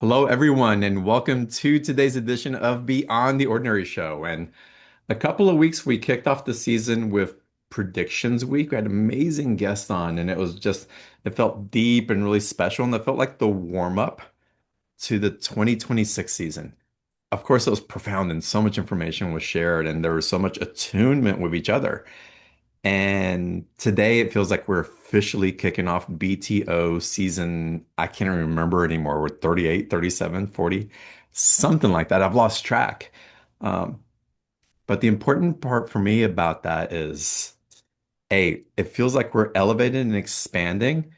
Hello, everyone, and welcome to today's edition of Beyond the Ordinary Show. And a couple of weeks, we kicked off the season with Predictions Week. We had amazing guests on, and it felt deep and really special. And it felt like the warm up to the 2026 season. Of course, it was profound, and so much information was shared, and there was so much attunement with each other. And today it feels like we're officially kicking off BTO season. I can't even remember anymore. We're 38, 37, 40, something like that. I've lost track. Um, but the important part for me about that is A, it feels like we're elevated and expanding,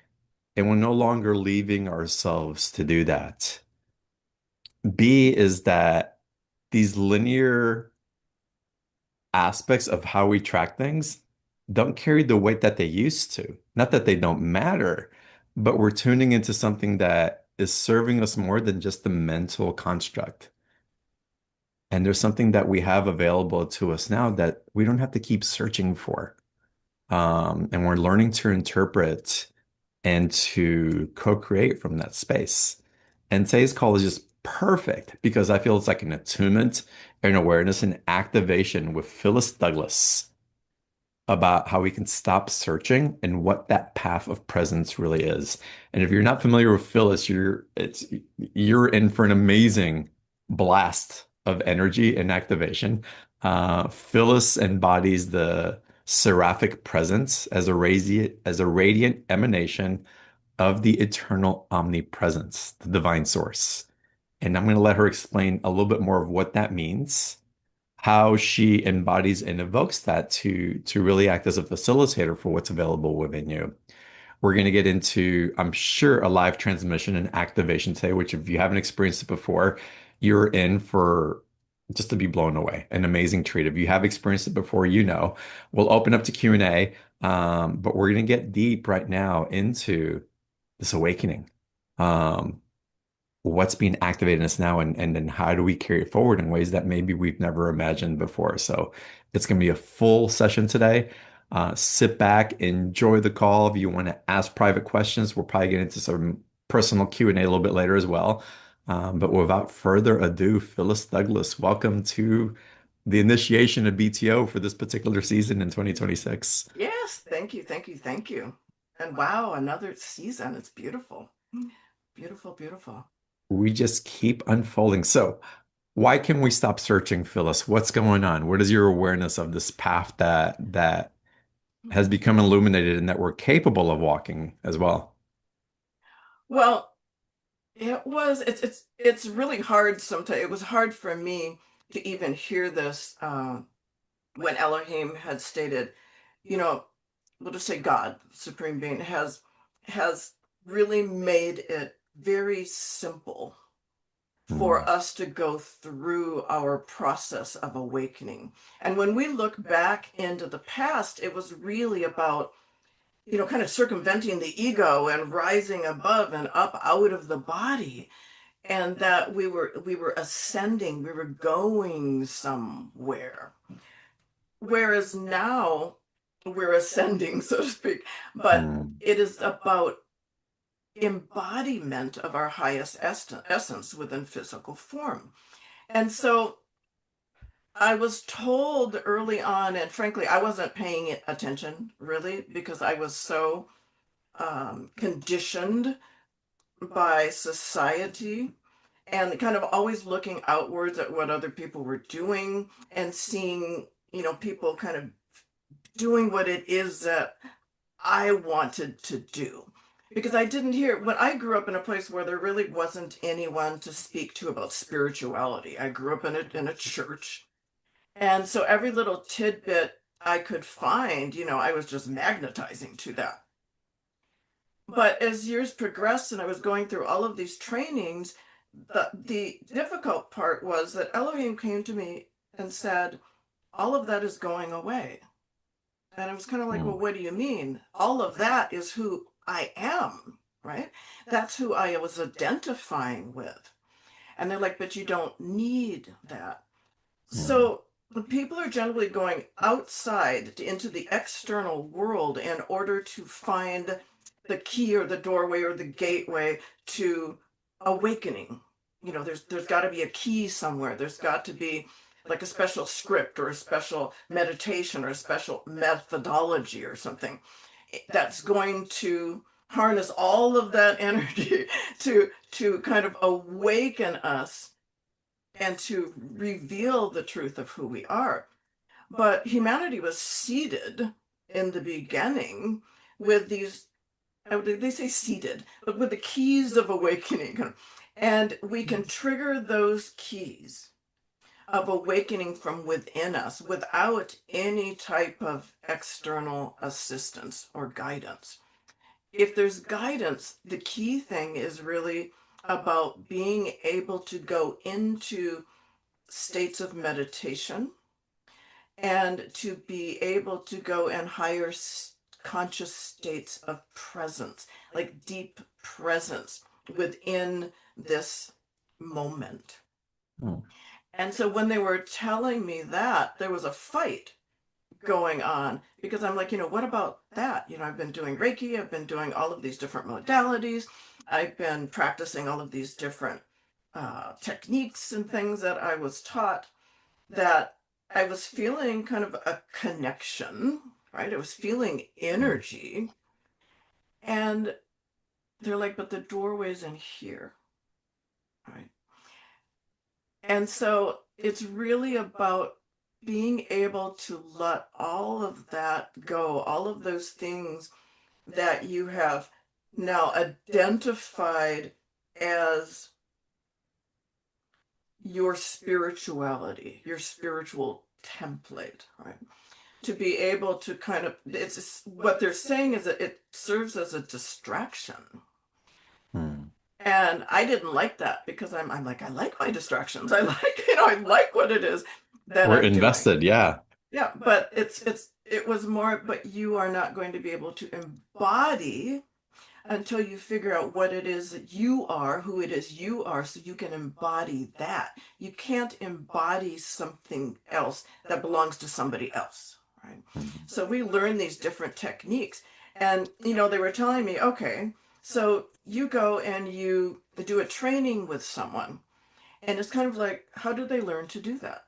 and we're no longer leaving ourselves to do that. B is that these linear aspects of how we track things don't carry the weight that they used to. Not that they don't matter, but we're tuning into something that is serving us more than just the mental construct. And there's something that we have available to us now that we don't have to keep searching for. And we're learning to interpret and to co-create from that space. And today's call is just perfect because I feel it's like an attunement, an awareness, and activation with Phyllis Douglas about how we can stop searching and what that path of presence really is. And if you're not familiar with Phyllis, you're in for an amazing blast of energy and activation. Phyllis embodies the seraphic presence as a radiant emanation of the eternal omnipresence, the divine source. And I'm going to let her explain a little bit more of what that means, how she embodies and evokes that to really act as a facilitator for what's available within you. We're going to get into, I'm sure, a live transmission and activation today, which if you haven't experienced it before, you're in for just to be blown away. An amazing treat. If you have experienced it before, you know. We'll open up to Q&A, but we're going to get deep right now into this awakening. Um, what's being activated in us now and then how do we carry it forward in ways that maybe we've never imagined before. So it's going to be a full session today. Sit back, enjoy the call. If you want to ask private questions, we'll probably get into some personal Q&A a little bit later as well. But without further ado, Phyllis Douglas, welcome to the initiation of BTO for this particular season in 2026. Yes, thank you, thank you, thank you. And wow, another season. It's beautiful. Beautiful, beautiful. We just keep unfolding. So, why can we stop searching, Phyllis? What's going on? What is your awareness of this path that has become illuminated and that we're capable of walking as well? Well, it's really hard sometimes. It was hard for me to even hear this when Elohim had stated, you know, we'll just say God, Supreme Being, has really made it very simple for Mm, us to go through our process of awakening. And when we look back into the past, it was really about, kind of circumventing the ego and rising above and up out of the body. And that we were ascending, we were going somewhere. Whereas now we're ascending, so to speak, but mm, it is about embodiment of our highest essence within physical form. And so I was told early on, and frankly, I wasn't paying attention really because I was so conditioned by society and kind of always looking outwards at what other people were doing and seeing, people kind of doing what it is that I wanted to do. Because I didn't hear, when I grew up in a place where there really wasn't anyone to speak to about spirituality. I grew up in a church. And so every little tidbit I could find, I was just magnetizing to that. But as years progressed and I was going through all of these trainings, the difficult part was that Elohim came to me and said, all of that is going away. And I was kind of like, well, mm, what do you mean? All of that is who I am, right? That's who I was identifying with. And they're like, but you don't need that. mm, So the people are generally going outside into the external world in order to find the key or the doorway or the gateway to awakening. there's got to be a key somewhere. There's got to be like a special script or a special meditation or a special methodology or something that's going to harness all of that energy to kind of awaken us and to reveal the truth of who we are. But humanity was seeded in the beginning with these, they say seeded, but with the keys of awakening. And we can trigger those keys of awakening from within us without any type of external assistance or guidance. If there's guidance, the key thing is really about being able to go into states of meditation and to be able to go in higher conscious states of presence, like deep presence within this moment. Hmm. And so when they were telling me that, there was a fight going on because I'm like, what about that? I've been doing Reiki, I've been doing all of these different modalities, I've been practicing all of these different techniques and things that I was taught, that I was feeling kind of a connection, right? I was feeling energy. And they're like, but the doorway's in here, right? And so it's really about being able to let all of that go, all of those things that you have now identified as your spirituality, your spiritual template, right? To be able to kind of, it's what they're saying is that it serves as a distraction. Hmm. And I didn't like that because I'm like, I like my distractions. I like, I like what it is that We're I'm doing. invested, yeah. Yeah, but it was more, but you are not going to be able to embody until you figure out what it is that you are, who it is you are, so you can embody that. You can't embody something else that belongs to somebody else, right? Hmm. So we learn these different techniques. And, they were telling me, okay, so you go and you do a training with someone. And it's kind of like, how do they learn to do that?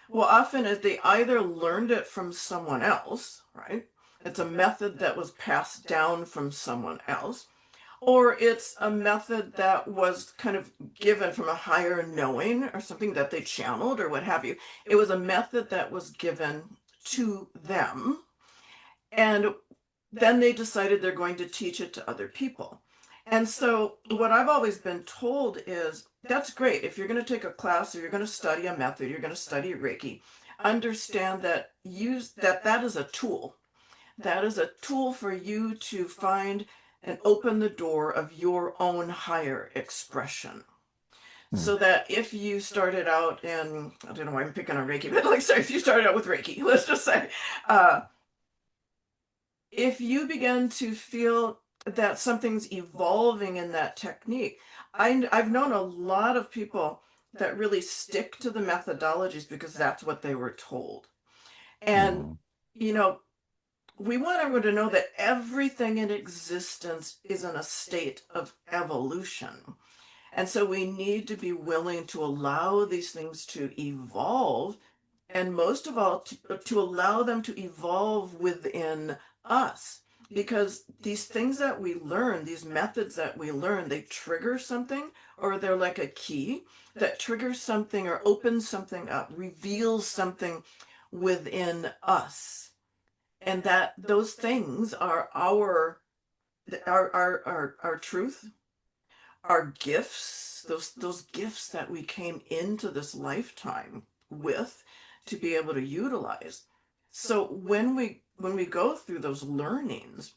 Well, often they either learned it from someone else, right? It's a method that was passed down from someone else, or it's a method that was kind of given from a higher knowing or something that they channeled or what have you. It was a method that was given to them, and then they decided they're going to teach it to other people. And so, what I've always been told is that's great. If you're going to take a class or you're going to study a method, you're going to study Reiki, understand that that is a tool. That is a tool for you to find and open the door of your own higher expression. Hmm. So that if you started out in, I don't know why I'm picking on Reiki, but like, sorry, if you started out with Reiki, let's just say, uh, if you begin to feel that something's evolving in that technique, I've known a lot of people that really stick to the methodologies because that's what they were told. And, Hmm. you know, we want everyone to know that everything in existence is in a state of evolution. And so we need to be willing to allow these things to evolve, and most of all, to allow them to evolve within us. Because these things that we learn, these methods that we learn, they trigger something, or they're like a key that triggers something or opens something up, reveals something within us. And that those things are our truth, our gifts, those gifts that we came into this lifetime with to be able to utilize. So when we go through those learnings,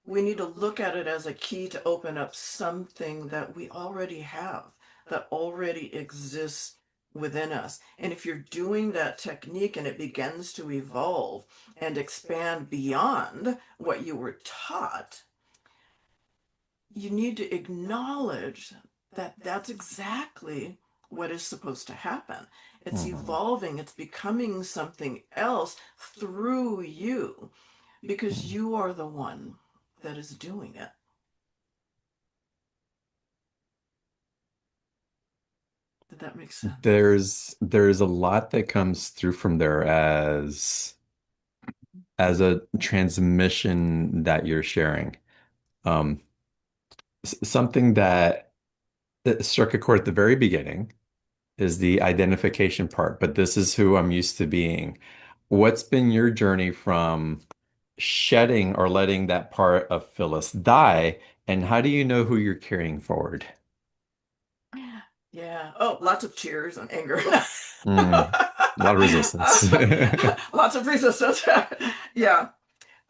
we need to look at it as a key to open up something that we already have, that already exists within us. And if you're doing that technique and it begins to evolve and expand beyond what you were taught, you need to acknowledge that that's exactly what is supposed to happen. It's Hmm. evolving, it's becoming something else through you because Hmm. you are the one that is doing it. that make sense? There's a lot that comes through from there as a transmission that you're sharing. Um, Something that struck a chord at the very beginning is the identification part, but this is who I'm used to being. What's been your journey from shedding or letting that part of Phyllis die, and how do you know who you're carrying forward? Yeah. Oh, lots of cheers and anger. Mm, a lot of resistance. Lots of resistance. Yeah.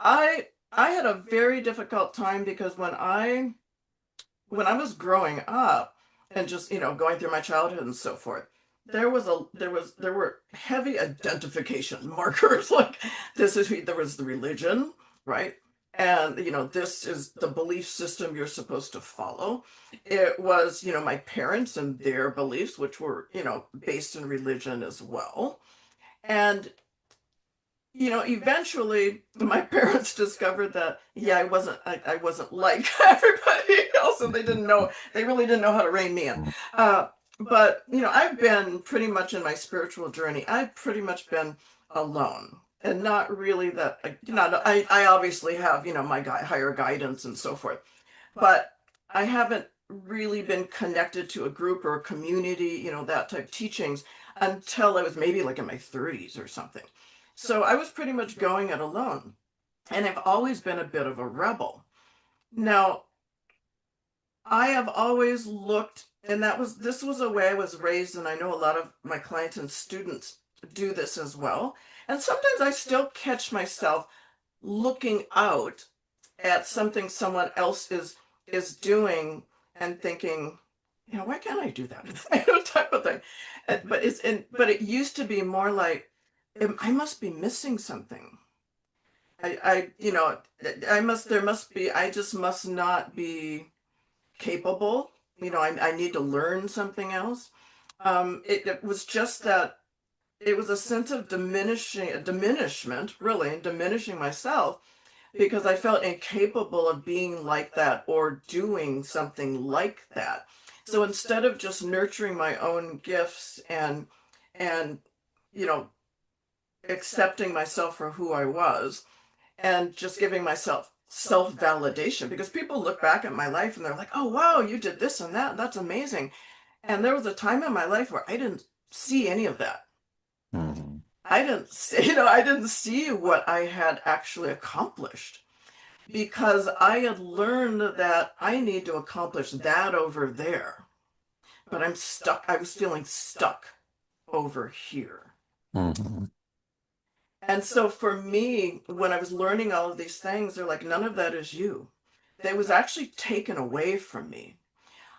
I had a very difficult time because when I was growing up and just, going through my childhood and so forth, there were heavy identification markers like there was the religion, right? And this is the belief system you're supposed to follow. It was, my parents and their beliefs, which were, based in religion as well. And eventually my parents discovered that, yeah, I wasn't like everybody else, and they really didn't know how to rein me in. But I've been pretty much in my spiritual journey. I've pretty much been alone, and not really that. I obviously have my higher guidance and so forth, but I haven't really been connected to a group or a community, that type of teachings until I was maybe like in my 30s or something. So I was pretty much going it alone. And I've always been a bit of a rebel. Now, I have always looked, and this was a way I was raised, and I know a lot of my clients and students do this as well. And sometimes I still catch myself looking out at something someone else is doing and thinking, why can't I do that? Type of thing. But it used to be more like, I must be missing something. There must be, I just must not be capable. I need to learn something else. It was just that it was a sense of diminishment, really, and diminishing myself because I felt incapable of being like that or doing something like that. So instead of just nurturing my own gifts and you know accepting myself for who I was and just giving myself self-validation, because people look back at my life and they're like, "Oh wow, you did this and that. That's amazing." And there was a time in my life where I didn't see any of that. Mhm. I didn't see, I didn't see what I had actually accomplished because I had learned that I need to accomplish that over there. But I'm stuck. I was feeling stuck over here. Mhm. And so for me, when I was learning all of these things, they're like, none of that is you. That was actually taken away from me.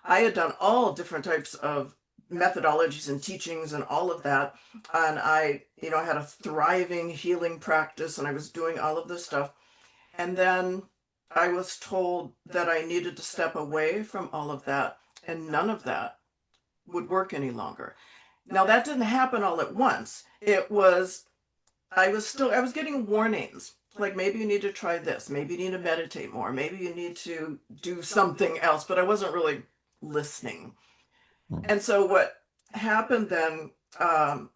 I had done all different types of methodologies and teachings and all of that. And I had a thriving healing practice and I was doing all of this stuff. And then I was told that I needed to step away from all of that, and none of that would work any longer. Now, that didn't happen all at once. I was getting warnings. Like, maybe you need to try this. Maybe you need to meditate more. Maybe you need to do something else. But I wasn't really listening. Mhm. And so what happened then,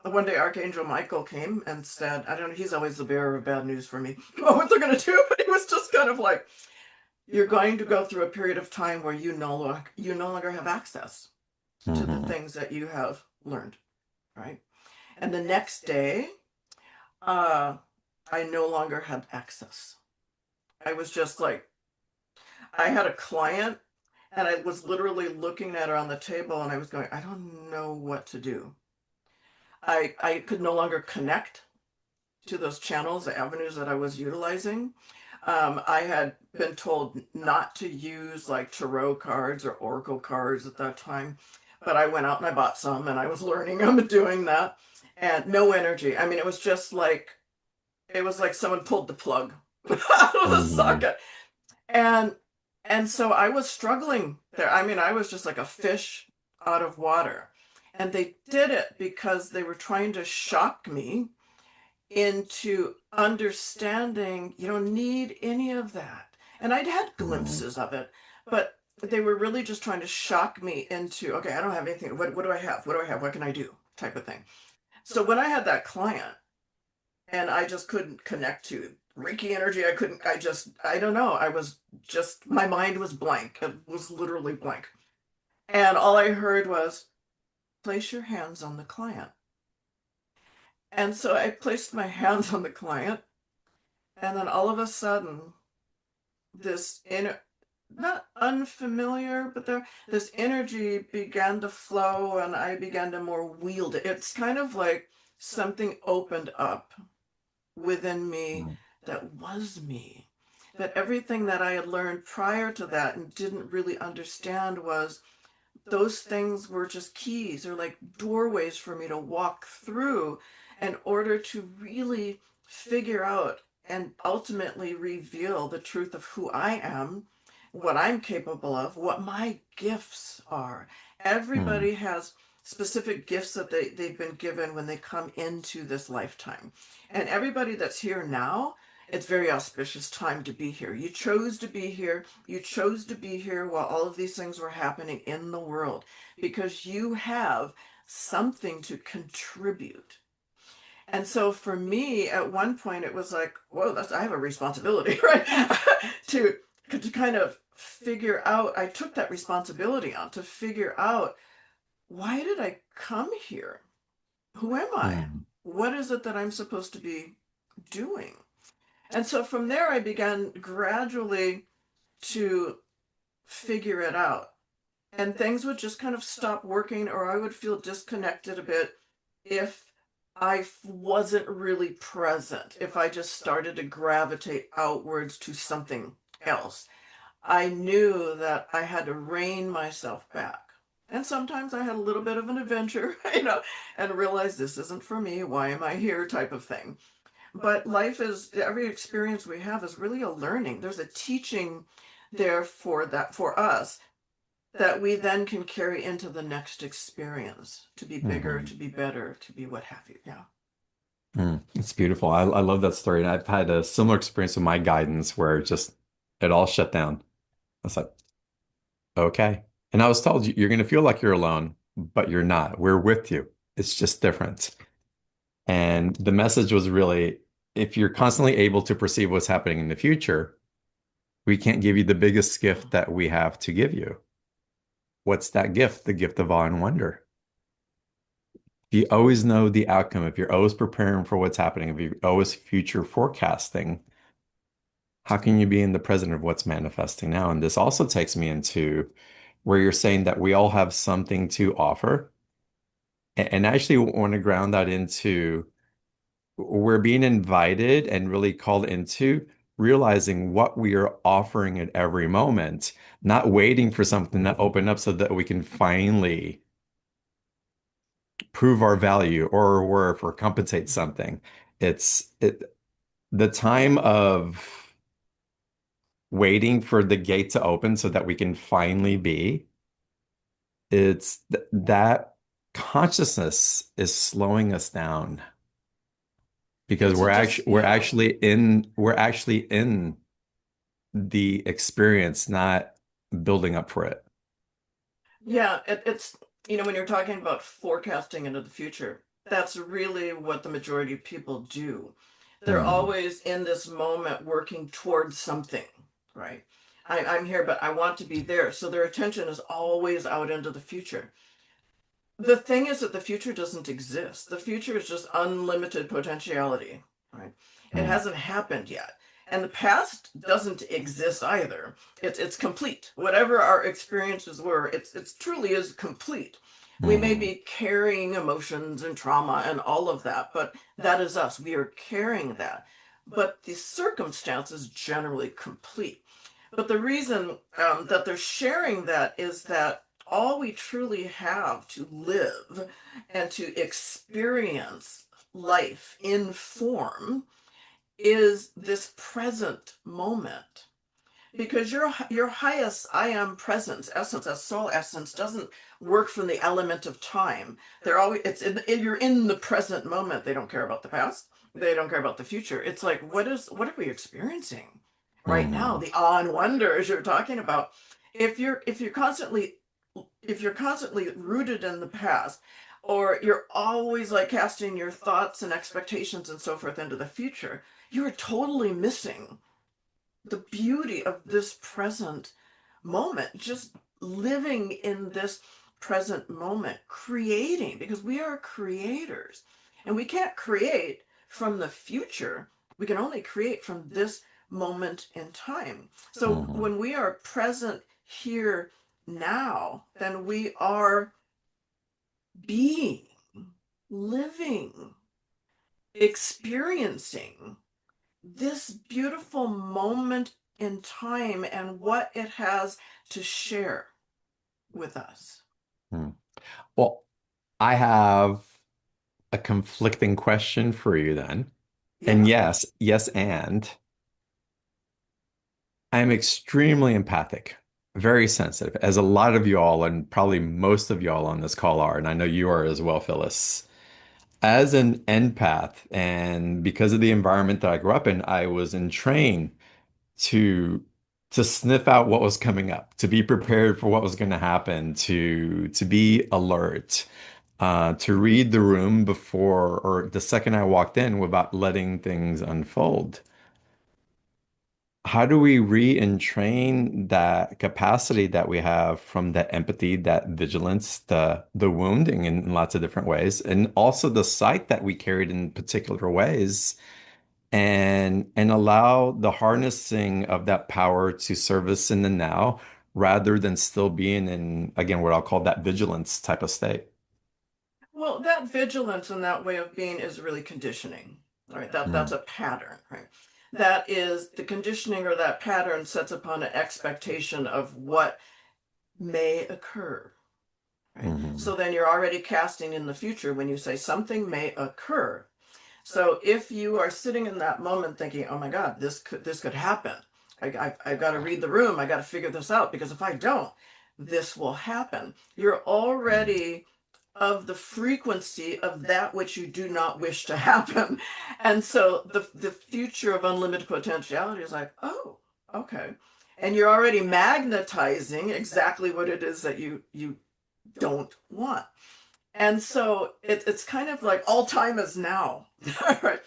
one day Archangel Michael came and said, I don't know, he's always the bearer of bad news for me. What they're going to do, but he was just kind of like, you're going to go through a period of time where you no longer have access to the Mhm. things that you have learned, right? And the next day, uh, I no longer had access. I was just like, I had a client and I was literally looking at her on the table and I was going, I don't know what to do. I could no longer connect to those channels, the avenues that I was utilizing. I had been told not to use like tarot cards or oracle cards at that time, but I went out and I bought some and I was learning them and doing that. And no energy. I mean, it was like someone pulled the plug out of the Mhm. socket. And and so I was struggling there. I mean, I was just like a fish out of water. And they did it because they were trying to shock me into understanding you don't need any of that. And I'd had Mhm. glimpses of it, but they were really just trying to shock me into, okay, I don't have anything. What do I have? What do I have? What can I do? Type of thing. So when I had that client and I just couldn't connect to Reiki energy, I don't know. I was just, my mind was blank. It was literally blank. And all I heard was, place your hands on the client. And so I placed my hands on the client, and then all of a sudden, this inner, not unfamiliar, but this energy began to flow, and I began to more wield it. It's kind of like something opened up within me Mm. that was me. That everything that I had learned prior to that and didn't really understand was those things were just keys or like doorways for me to walk through in order to really figure out and ultimately reveal the truth of who I am, what I'm capable of, what my gifts are. Mm. Everybody has specific gifts that they've been given when they come into this lifetime. And everybody that's here now, it's very auspicious time to be here. You chose to be here. You chose to be here while all of these things were happening in the world because you have something to contribute. And so for me, at one point, it was like, whoa, I have a responsibility, right? to kind of figure out, I took that responsibility on to figure out, why did I come here? Who am I? Mm. What is it that I'm supposed to be doing? And so from there, I began gradually to figure it out. And things would just kind of stop working, or I would feel disconnected a bit if I wasn't really present, if I just started to gravitate outwards to something else. I knew that I had to rein myself back. And sometimes I had a little bit of an adventure, and realized this isn't for me. Why am I here? Type of thing. But life is, every experience we have is really a learning. There's a teaching there for that, for us, that we then can carry into the next experience to be bigger, Mhm. to be better, to be what have you. Yeah. Mm. It's beautiful. I love that story. And I've had a similar experience with my guidance where it all shut down. I was like, okay. And I was told you're going to feel like you're alone, but you're not. We're with you. It's just different. And the message was really, if you're constantly able to perceive what's happening in the future, we can't give you the biggest gift that we have to give you. What's that gift? The gift of awe and wonder. If you always know the outcome, if you're always preparing for what's happening, if you're always future forecasting, how can you be in the present of what's manifesting now? And this also takes me into where you're saying that we all have something to offer. And I actually want to ground that into we're being invited and really called into realizing what we are offering at every moment, not waiting for something to open up so that we can finally prove our value or compensate something. The time of waiting for the gate to open so that we can finally be, it's that consciousness is slowing us down because It's a just, yeah. we're actually in the experience, not building up for it. Yeah, it's, when you're talking about forecasting into the future, that's really what the majority of people do. They're Mm, always in this moment working towards something, right? I'm here, but I want to be there. So their attention is always out into the future. The thing is that the future doesn't exist. The future is just unlimited potentiality, right? It mm, hasn't happened yet. And the past doesn't exist either. It's complete. Whatever our experiences were, it's truly is complete. We may mm, be carrying emotions and trauma and all of that, but that is us. We are carrying that. But the circumstance is generally complete. But the reason that they're sharing that is that all we truly have to live and to experience life in form is this present moment. Because your highest I am presence, essence, as soul essence, doesn't work from the element of time. They're always you're in the present moment. They don't care about the past. They don't care about the future. It's like what are we experiencing right now? mm, The awe and wonder, as you're talking about, if you're constantly rooted in the past, or you're always like casting your thoughts and expectations and so forth into the future, you're totally missing the beauty of this present moment, just living in this present moment, creating, because we are creators. And we can't create from the future. We can only create from this moment in time. So Hmm. when we are present here now, then we are being, living, experiencing this beautiful moment in time and what it has to share with us. Hmm. Well, I have a conflicting question for you then. And Yeah. yes, yes, and I'm extremely empathic, very sensitive, as a lot of y'all and probably most of y'all on this call are, and I know you are as well, Phyllis. As an empath, and because of the environment that I grew up in, I was in train to sniff out what was coming up, to be prepared for what was going to happen, to be alert, to read the room before or the second I walked in without letting things unfold. How do we re-entrain that capacity that we have from that empathy, that vigilance, the wounding in lots of different ways, and also the sight that we carried in particular ways, and allow the harnessing of that power to service in the now rather than still being in, again, what I'll call that vigilance type of state. Well, that vigilance and that way of being is really conditioning, right? That's Mm, a pattern, right? That is the conditioning, or that pattern sets upon an expectation of what may occur, right? mhm, So then you're already casting in the future when you say something may occur. So if you are sitting in that moment thinking, "Oh my God, this could happen. I've got to read the room. I got to figure this out because if I don't, this will happen." You're mm, already of the frequency of that which you do not wish to happen, and so the future of unlimited potentiality is like, "Oh, okay," and you're already magnetizing exactly what it is that you don't want. And so it's kind of like all time is now. Right.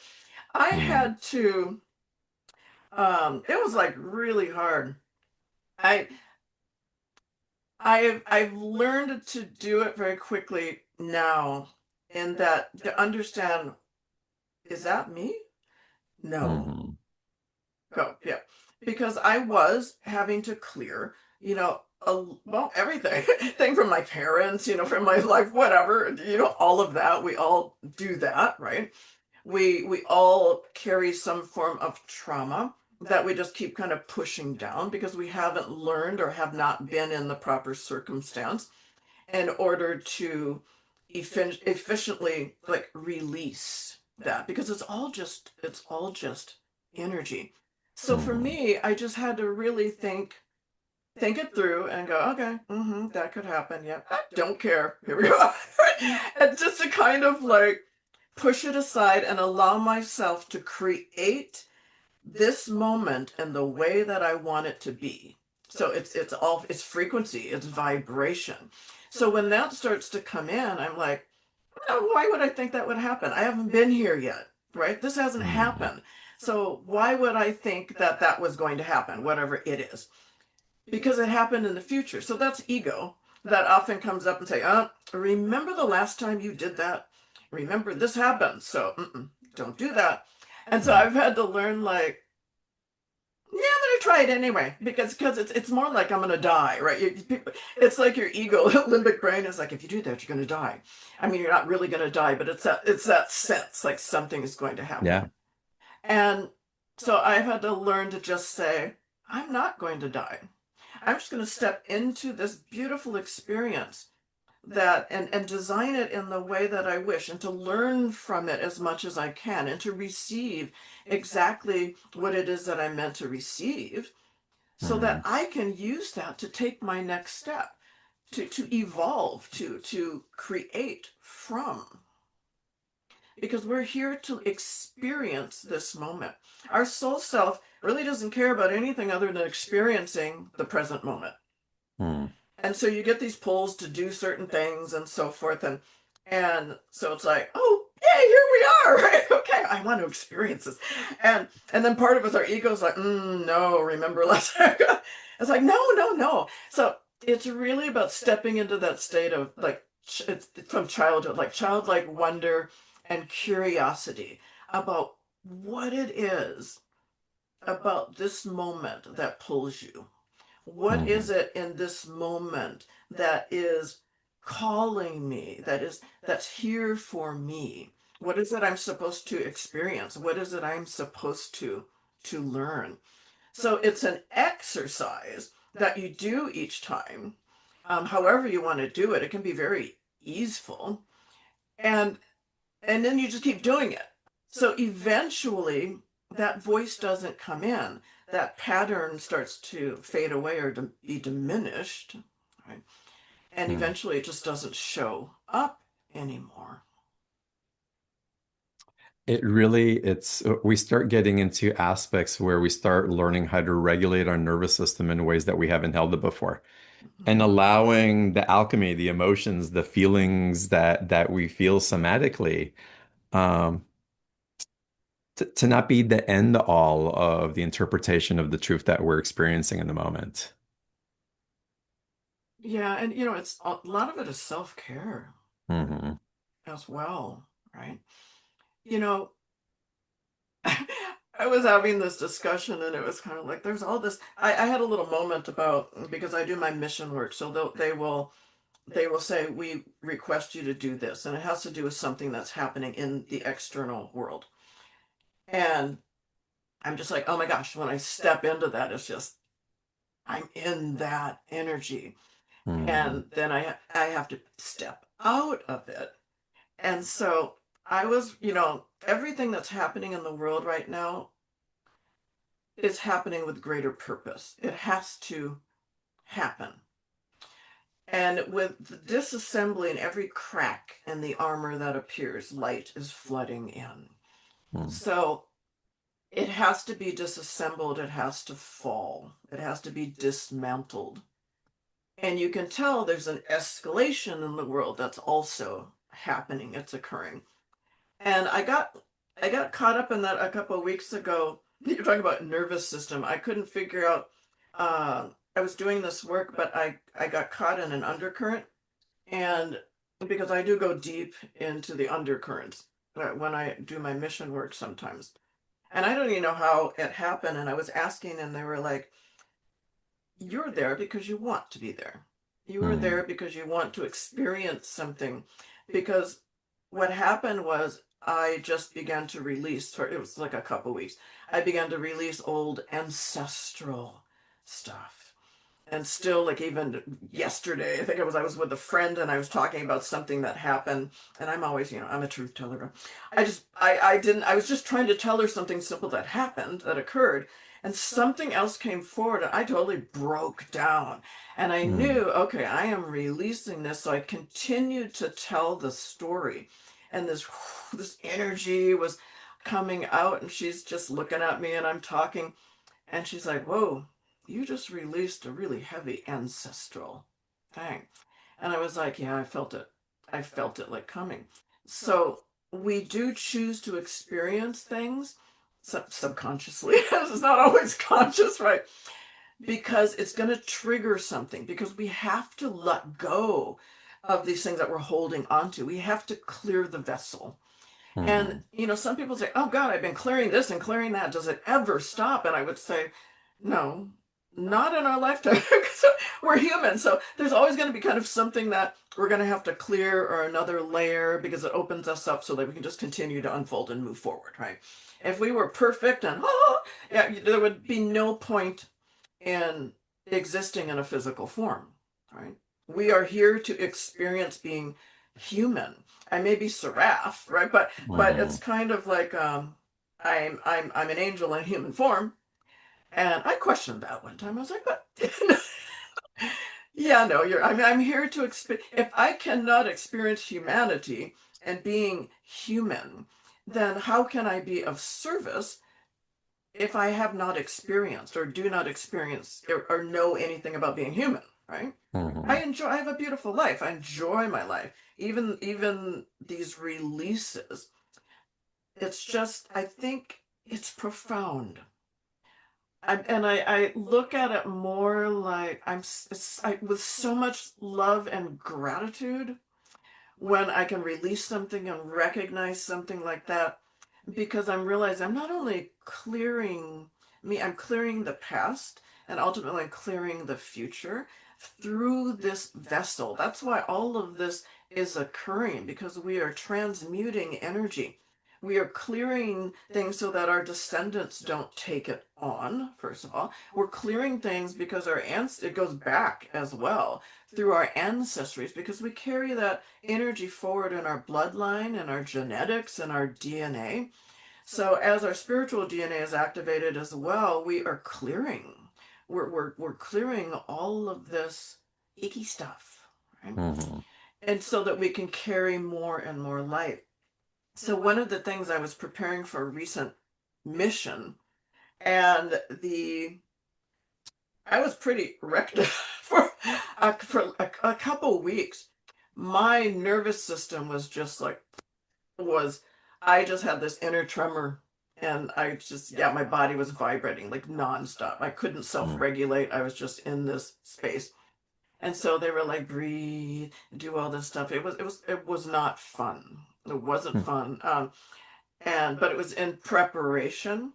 I mm, had to, it was like really hard. I I've learned to do it very quickly now, in that to understand, is that me? No. mhm, Go. Yeah. Because I was having to clear, well, everything. Thing from my parents, from my life, whatever, all of that. We all do that, right? We all carry some form of trauma that we just keep kind of pushing down because we haven't learned or have not been in the proper circumstance in order to efficiently like release that, because it's all just energy. So for mhm, me, I just had to really think it through and go, okay, that could happen. Yeah, I don't care. Here we go. And just to kind of like push it aside and allow myself to create this moment in the way that I want it to be. So it's frequency, it's vibration. So when that starts to come in, I'm like, oh, why would I think that would happen? I haven't been here yet, right? This hasn't mhm, happened. So why would I think that that was going to happen, whatever it is? Because it happened in the future. So that's ego that often comes up and say, remember the last time you did that? Remember this happened. So don't do that. And so mm, I've had to learn, like, yeah, I'm gonna try it anyway, because it's more like I'm gonna die, right? It's like your ego, limbic brain is like, if you do that, you're gonna die. I mean, you're not really gonna die, but it's that sense like something is going to yeah. happen. And so I've had to learn to just say, I'm not going to die. I'm just going to step into this beautiful experience, that and design it in the way that I wish, and to learn from it as much as I can, and to receive exactly what it is that I'm meant to receive, so that Mhm, I can use that to take my next step, to evolve, to create from, because we're here to experience this moment. Our soul self really doesn't care about anything other than experiencing the present moment. Mm. And so you get these pulls to do certain things and so forth. And so it's like, oh, hey, here we are, right? Okay, I want to experience this. And then part of us, our ego's like, no, remember last time. It's like, no, no, no. So it's really about stepping into that state of like, it's from childhood, like childlike wonder and curiosity about what it is about this moment that pulls you. What Mhm. is it in this moment that is calling me, that's here for me? What is it I'm supposed to experience? What is it I'm supposed to learn? So it's an exercise that you do each time, however you want to do it. It can be very easeful, and and then you just keep doing it. So eventually, that voice doesn't come in. That pattern starts to fade away or be diminished, right? And Mm. eventually, it just doesn't show up anymore. We start getting into aspects where we start learning how to regulate our nervous system in ways that we haven't held it before. And Mhm. allowing the alchemy, the emotions, the feelings that we feel somatically, um, to not be the end all of the interpretation of the truth that we're experiencing in the moment. Yeah, and it's a lot of it is self-care Hmm. as well, right? You know, I was having this discussion and it was kind of like there's all this. I had a little moment about because I do my mission work, so they will say we request you to do this, and it has to do with something that's happening in the external world. And I'm just like, oh my gosh, when I step into that, it's just I'm in that energy. Hmm. And then I have to step out of it. And so I was, everything that's happening in the world right now is happening with greater purpose. It has to happen. And with the disassembly and every crack in the armor that appears, light is flooding in. So it has to be disassembled, it has to fall, it has to be dismantled. And you can tell there's an escalation in the world that's also happening, it's occurring. And I got caught up in that a couple of weeks ago. You're talking about nervous system. I couldn't figure out I was doing this work, but I got caught in an undercurrent. And because I do go deep into the undercurrents when I do my mission work sometimes. And I don't even know how it happened. And I was asking, and they were like, you're there because you want to be there. You are Hmm. there because you want to experience something. Because what happened was I just began to release, for it was like a couple weeks, I began to release old ancestral stuff. And still, like even yesterday, I think I was with a friend and I was talking about something that happened. And I'm always, I'm a truth teller. I didn't, I was just trying to tell her something simple that happened, that occurred. And something else came forward and I totally broke down. And I Hmm. knew, okay, I am releasing this. So I continued to tell the story. And this energy was coming out and she's just looking at me and I'm talking. And she's like, whoa, you just released a really heavy ancestral thing. And I was like, yeah, I felt it. I felt it like coming. So we do choose to experience things subconsciously. It's not always conscious, right? Because it's going to trigger something, because we have to let go of these things that we're holding onto. We have to clear the vessel. And, Hmm. some people say, oh God, I've been clearing this and clearing that. Does it ever stop? And I would say, no, not in our lifetime. Because we're human. So there's always going to be kind of something that we're going to have to clear, or another layer, because it opens us up so that we can just continue to unfold and move forward, right? If we were perfect and, yeah, there would be no point in existing in a physical form, right? We are here to experience being human. I may be seraph, right? But it's Hmm. kind of like I'm an angel in human form, and I questioned that one time. I was like, but yeah, no, I'm here to experience. If I cannot experience humanity and being human, then how can I be of service if I have not experienced or do not experience or know anything about being human? right? Mhm. I have a beautiful life. I enjoy my life. Even these releases, it's just, I think it's profound. I look at it more like with so much love and gratitude when I can release something and recognize something like that, because I'm realizing I'm not only clearing me, I'm clearing the past, and ultimately I'm clearing the future through this vessel. That's why all of this is occurring, because we are transmuting energy. We are clearing things so that our descendants don't take it on, first of all. We're clearing things because it goes back as well through our ancestries, because we carry that energy forward in our bloodline and our genetics and our DNA. So as our spiritual DNA is activated as well, we are clearing. We're clearing all of this icky stuff, right? Mhm. And so that we can carry more and more light. So one of the things I was preparing for a recent mission, and the I was pretty wrecked for a couple weeks. My nervous system was just like, was I just had this inner tremor, and I just, yeah, my body was vibrating like nonstop. I couldn't Mhm. self-regulate. I was just in this space. And so they were like, breathe, do all this stuff. It was not fun. It wasn't fun. But it was in preparation.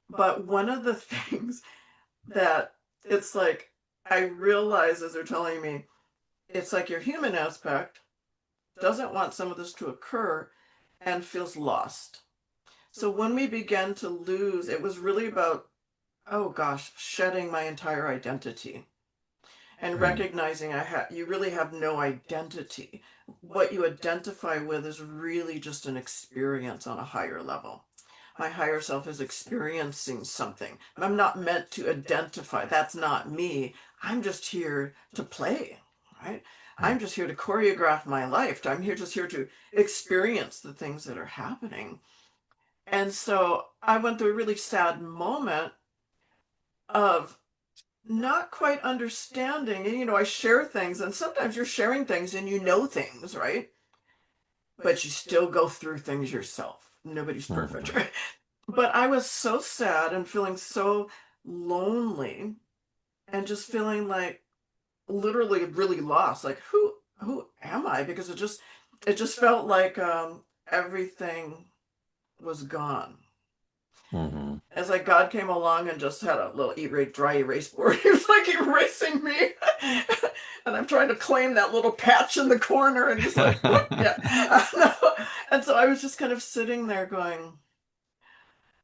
But one of the things that it's like, I realize as they're telling me, it's like your human aspect doesn't want some of this to occur and feels lost. So when we began to lose, it was really about, oh gosh, shedding my entire identity and Mhm. recognizing you really have no identity. What you identify with is really just an experience on a higher level. My higher self is experiencing something. I'm not meant to identify. That's not me. I'm just here to play, right? I'm just here to choreograph my life. I'm here just here to experience the things that are happening. And so I went through a really sad moment of not quite understanding. And, I share things, and sometimes you're sharing things and you know things, right? But you still go through things yourself. Nobody's perfect, Mhm. right? But I was so sad and feeling so lonely, and just feeling like literally really lost. Like, who am I? Because it just felt like everything was gone. Mhm. As like God came along and just had a little dry erase board. He was like erasing me. And I'm trying to claim that little patch in the corner, and he's like, whoop, yeah. And so I was just kind of sitting there going,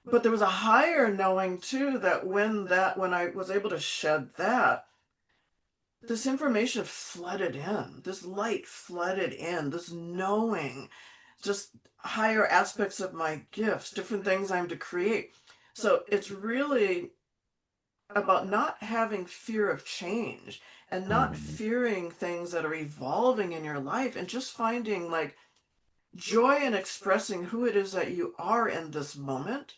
but there was a higher knowing too, that when I was able to shed that, this information flooded in, this light flooded in, this knowing, just higher aspects of my gifts, different things I'm to create. So it's really about not having fear of change and not Mhm. fearing things that are evolving in your life, and just finding like joy in expressing who it is that you are in this moment,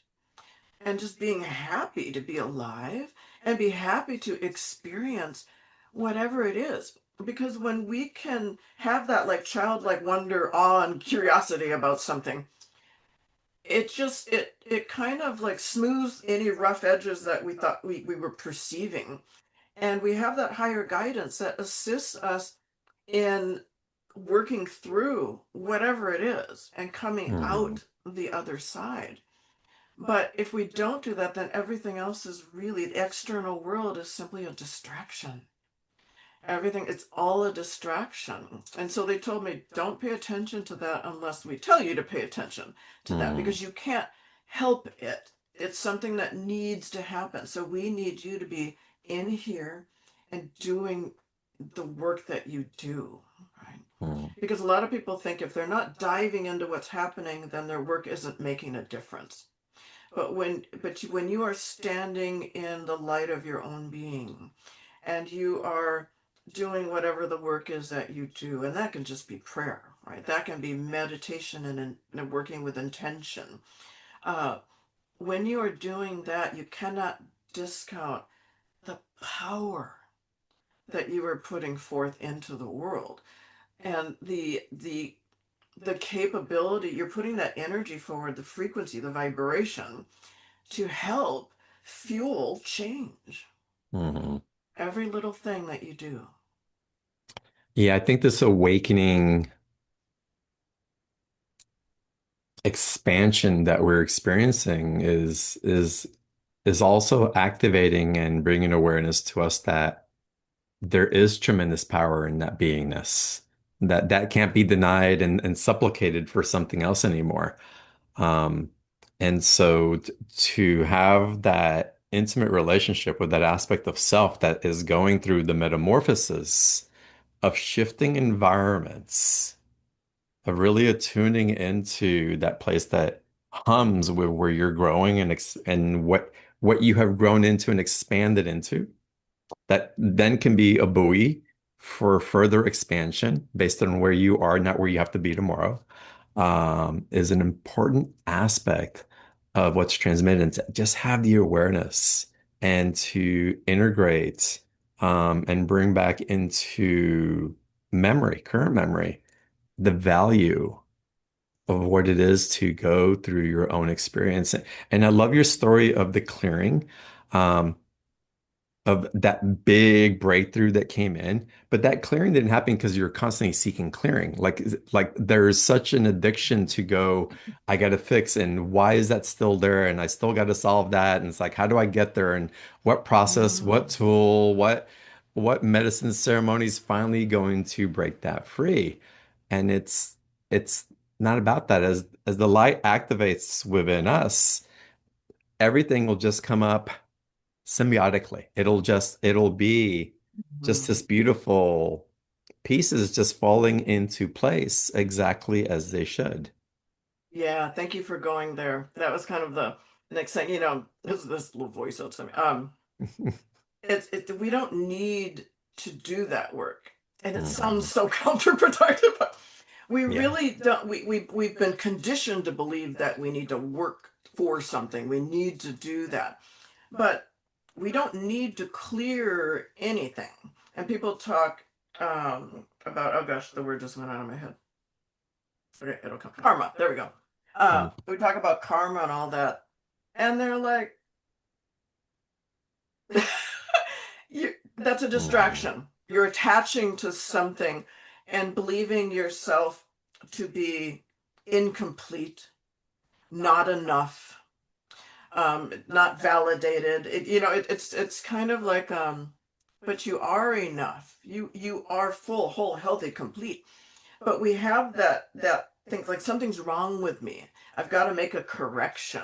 and just being happy to be alive and be happy to experience whatever it is. Because when we can have that like childlike wonder, awe, and curiosity about something, it kind of like smooths any rough edges that we thought we were perceiving. And we have that higher guidance that assists us in working through whatever it is and coming Mhm. out the other side. But if we don't do that, then everything else is really, the external world is simply a distraction. Everything, it's all a distraction. And so they told me, don't pay attention to that unless we tell you to pay attention to that, Mhm. because you can't help it. It's something that needs to happen. So we need you to be in here and doing the work that you do, right? Mhm. Because a lot of people think if they're not diving into what's happening, then their work isn't making a difference. But when you are standing in the light of your own being, and you are doing whatever the work is that you do, and that can just be prayer, right? That can be meditation and working with intention. Uh, when you are doing that, you cannot discount the power, that you are putting forth into the world. And the capability, you're putting that energy forward, the frequency, the vibration, to help fuel change. Mhm. Every little thing that you do. Yeah, I think this awakening expansion that we're experiencing is also activating and bringing awareness to us that there is tremendous power in that beingness, that can't be denied and supplicated for something else anymore. Um, and so to have that intimate relationship with that aspect of self that is going through the metamorphosis of shifting environments, of really attuning into that place that hums with where you're growing and what you have grown into and expanded into, that then can be a buoy for further expansion based on where you are, not where you have to be tomorrow, is an important aspect of what's transmitted. And to just have the awareness and to integrate and bring back into memory, current memory, the value of what it is to go through your own experience. And I love your story of the clearing. Um, of that big breakthrough that came in, but that clearing didn't happen because you're constantly seeking clearing. Like there's such an addiction to go, I got to fix, and why is that still there? And I still got to solve that. And it's like, how do I get there? And what process, what Mm, tool, what medicine ceremony is finally going to break that free? And it's not about that. As the light activates within us, everything will just come up symbiotically. It'll be just mm. this beautiful pieces just falling into place exactly as they should. Yeah, thank you for going there. That was kind of the next thing, this little voice outside me. We don't need to do that work. And it sounds Mhm. so counterproductive, but we Yeah. really don't. We've been conditioned to believe that we need to work for something. We need to do that. But we don't need to clear anything. And people talk about, oh gosh, the word just went out of my head. Okay, it'll come. Karma. There we go. Mm. We talk about karma and all that. And they're like, that's a Mhm. distraction. You're attaching to something and believing yourself to be incomplete, not enough, not validated. It's kind of like, but you are enough. You are full, whole, healthy, complete. But we have that things like something's wrong with me. I've got to make a correction.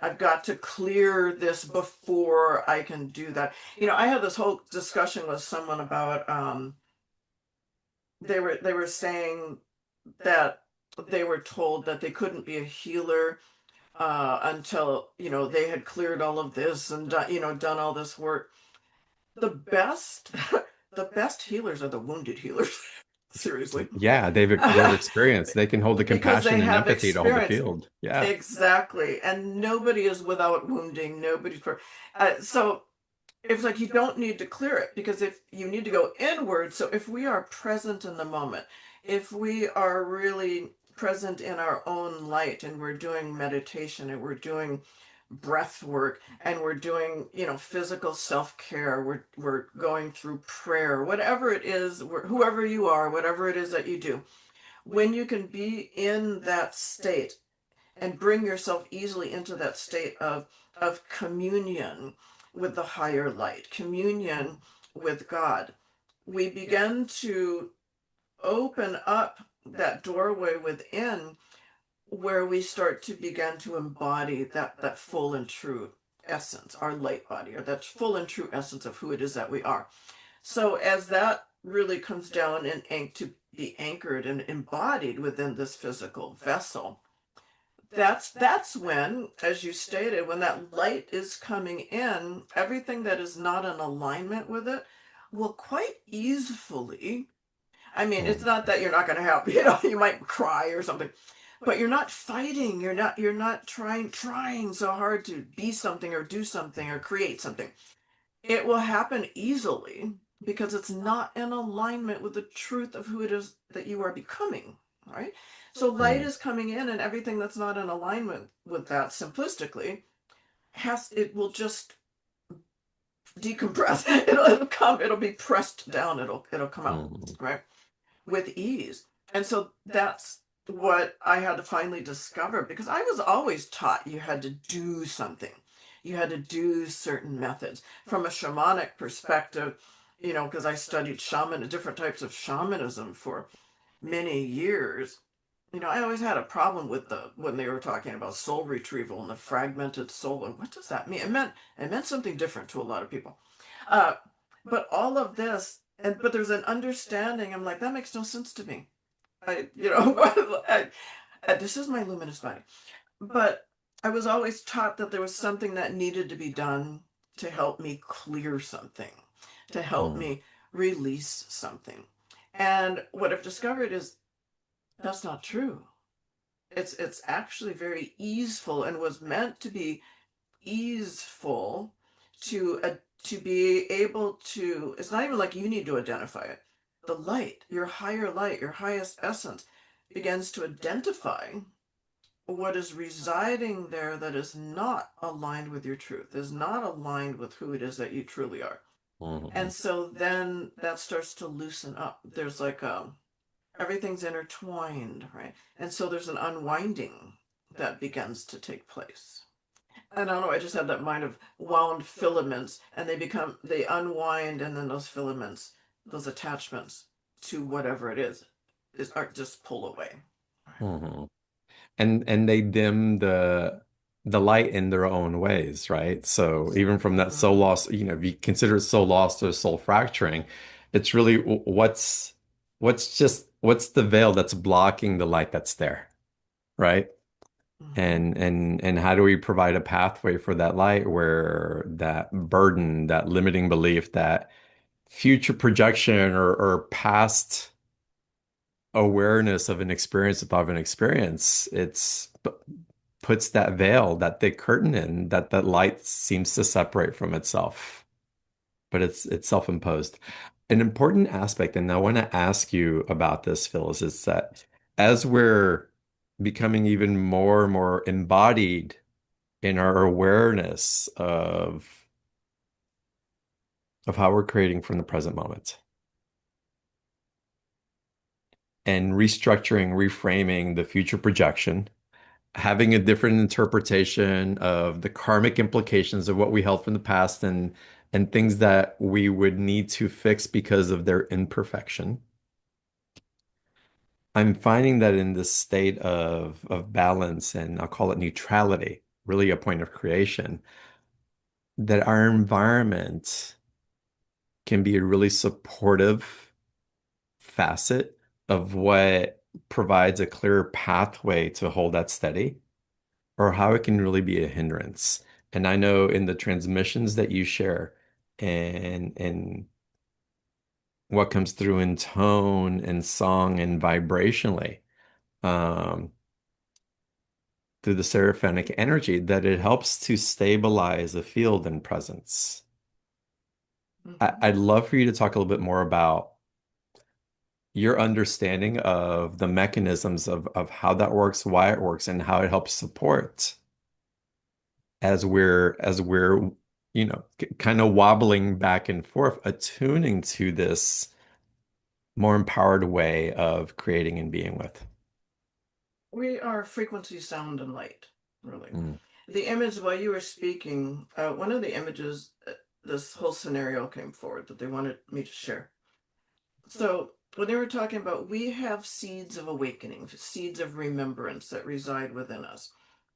I've got to clear this before I can do that. I had this whole discussion with someone about they were saying that they were told that they couldn't be a healer until they had cleared all of this and done all this work. The best the best healers are the wounded healers. Seriously. Yeah, they've experienced. They can hold the Because they compassion and have empathy to hold the experience. field. Yeah. Exactly. And nobody is without wounding. So it's like you don't need to clear it because if you need to go inward, so if we are present in the moment, if we are really present in our own light and we're doing meditation and we're doing breath work and we're doing physical self-care, we're going through prayer, whatever it is, whoever you are, whatever it is that you do, when you can be in that state and bring yourself easily into that state of communion with the higher light, communion with God, we begin to open up that doorway within where we start to begin to embody that full and true essence, our light body, or that full and true essence of who it is that we are. So as that really comes down and to be anchored and embodied within this physical vessel, that's when, as you stated, when that light is coming in, everything that is not in alignment with it will quite easily. I mean, it's not that you're not going to have, you might cry or something, but you're not fighting. You're not trying so hard to be something or do something or create something. It will happen easily because it's not in alignment with the truth of who it is that you are becoming, right? So light Mm, is coming in, and everything that's not in alignment with that, simplistically, it will just decompress. It'll come, it'll be pressed down, it'll come out, mm, right? With ease. And so that's what I had to finally discover, because I was always taught you had to do something. You had to do certain methods from a shamanic perspective, because I studied different types of shamanism for many years. I always had a problem with when they were talking about soul retrieval and the fragmented soul, and what does that mean? It meant something different to a lot of people. Uh, but all of this, but there's an understanding. I'm like, that makes no sense to me. This is my luminous body. But I was always taught that there was something that needed to be done to help me clear something, to help mm, me release something. And what I've discovered is that's not true. It's actually very easeful, and was meant to be easeful to be able to. It's not even like you need to identify it. The light, your highest essence, begins to identify what is residing there that is not aligned with your truth, is not aligned with who it is that you truly are. mm, And so then that starts to loosen up. There's like everything's intertwined, right? And so there's an unwinding that begins to take place. I don't know, I just have that mind of wound filaments, and they unwind, and then those filaments, those attachments to whatever it is are just pull away. mm. And they dim the light in their own ways, right? So even from that soul Mm-hmm. loss, if you consider soul loss or soul fracturing, it's really what's the veil that's blocking the light that's there, right? Mm-hmm. And how do we provide a pathway for that light where that burden, that limiting belief, that future projection or past awareness of an experience above an experience, puts that veil, that thick curtain in that light seems to separate from itself, but it's self-imposed. An important aspect, and I want to ask you about this, Phyllis, is that as we're becoming even more and more embodied in our awareness of how we're creating from the present moment and restructuring, reframing the future projection, having a different interpretation of the karmic implications of what we held from the past and things that we would need to fix because of their imperfection. I'm finding that in this state of balance, and I'll call it neutrality, really a point of creation, that our environment can be a really supportive facet of what provides a clearer pathway to hold that steady, or how it can really be a hindrance. And I know in the transmissions that you share and what comes through in tone and song and vibrationally, um, through the seraphic energy, that it helps to stabilize a field and presence. Mm-hmm. I'd love for you to talk a little bit more about your understanding of the mechanisms of how that works, why it works, and how it helps support as we're kind of wobbling back and forth, attuning to this more empowered way of creating and being with. We are frequency, sound, and light, really. Mm, The image, while you were speaking, one of the images, this whole scenario came forward that they wanted me to share. So, when they were talking about, we have seeds of awakening, seeds of remembrance that reside within us.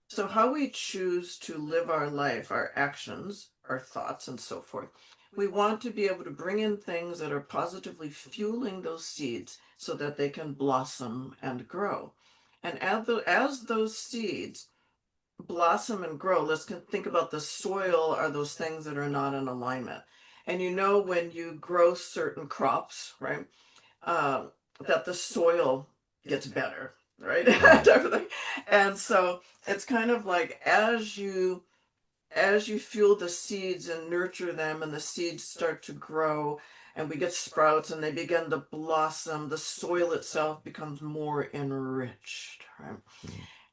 So, how we choose to live our life, our actions, our thoughts, and so forth, we want to be able to bring in things that are positively fueling those seeds so that they can blossom and grow. And as those seeds blossom and grow, let's think about the soil are those things that are not in alignment. And when you grow certain crops, right, uh, that the soil gets better, right? mm, Everything. And so it's kind of like as you fuel the seeds and nurture them, and the seeds start to grow, and we get sprouts and they begin to blossom. The soil itself becomes more enriched, right?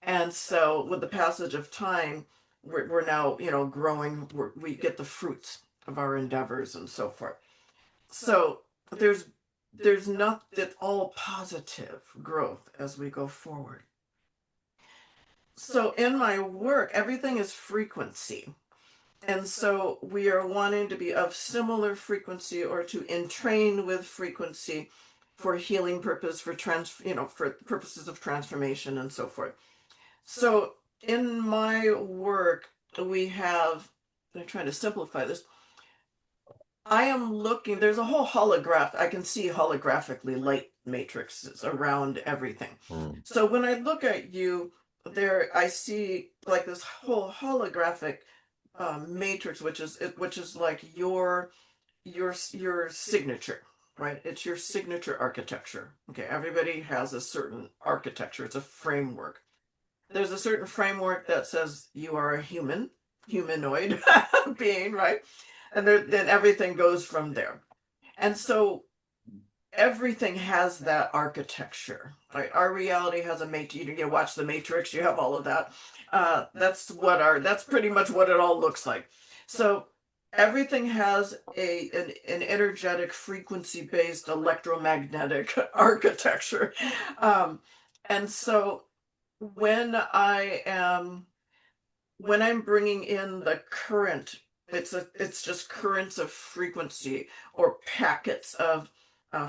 And so with the passage of time, we're now, growing, we get the fruits of our endeavors and so forth. So there's there's not that all positive growth as we go forward. So in my work, everything is frequency. And so we are wanting to be of similar frequency or to entrain with frequency for healing purpose, for purposes of transformation and so forth. So in my work, I'm trying to simplify this. I am looking, there's a whole holograph, I can see holographically light matrices around everything. Mm. So when I look at you, I see like this whole holographic matrix, which is like your signature, right? It's your signature architecture. Okay, everybody has a certain architecture. It's a framework. There's a certain framework that says you are a humanoid being, right? And then everything goes from there. And so everything has that architecture, right? Our reality has a matrix. You watch the Matrix, you have all of that. That's pretty much what it all looks like. So everything has an energetic frequency based electromagnetic architecture. Um, and so when I am when I'm bringing in the current, it's just currents of frequency or packets of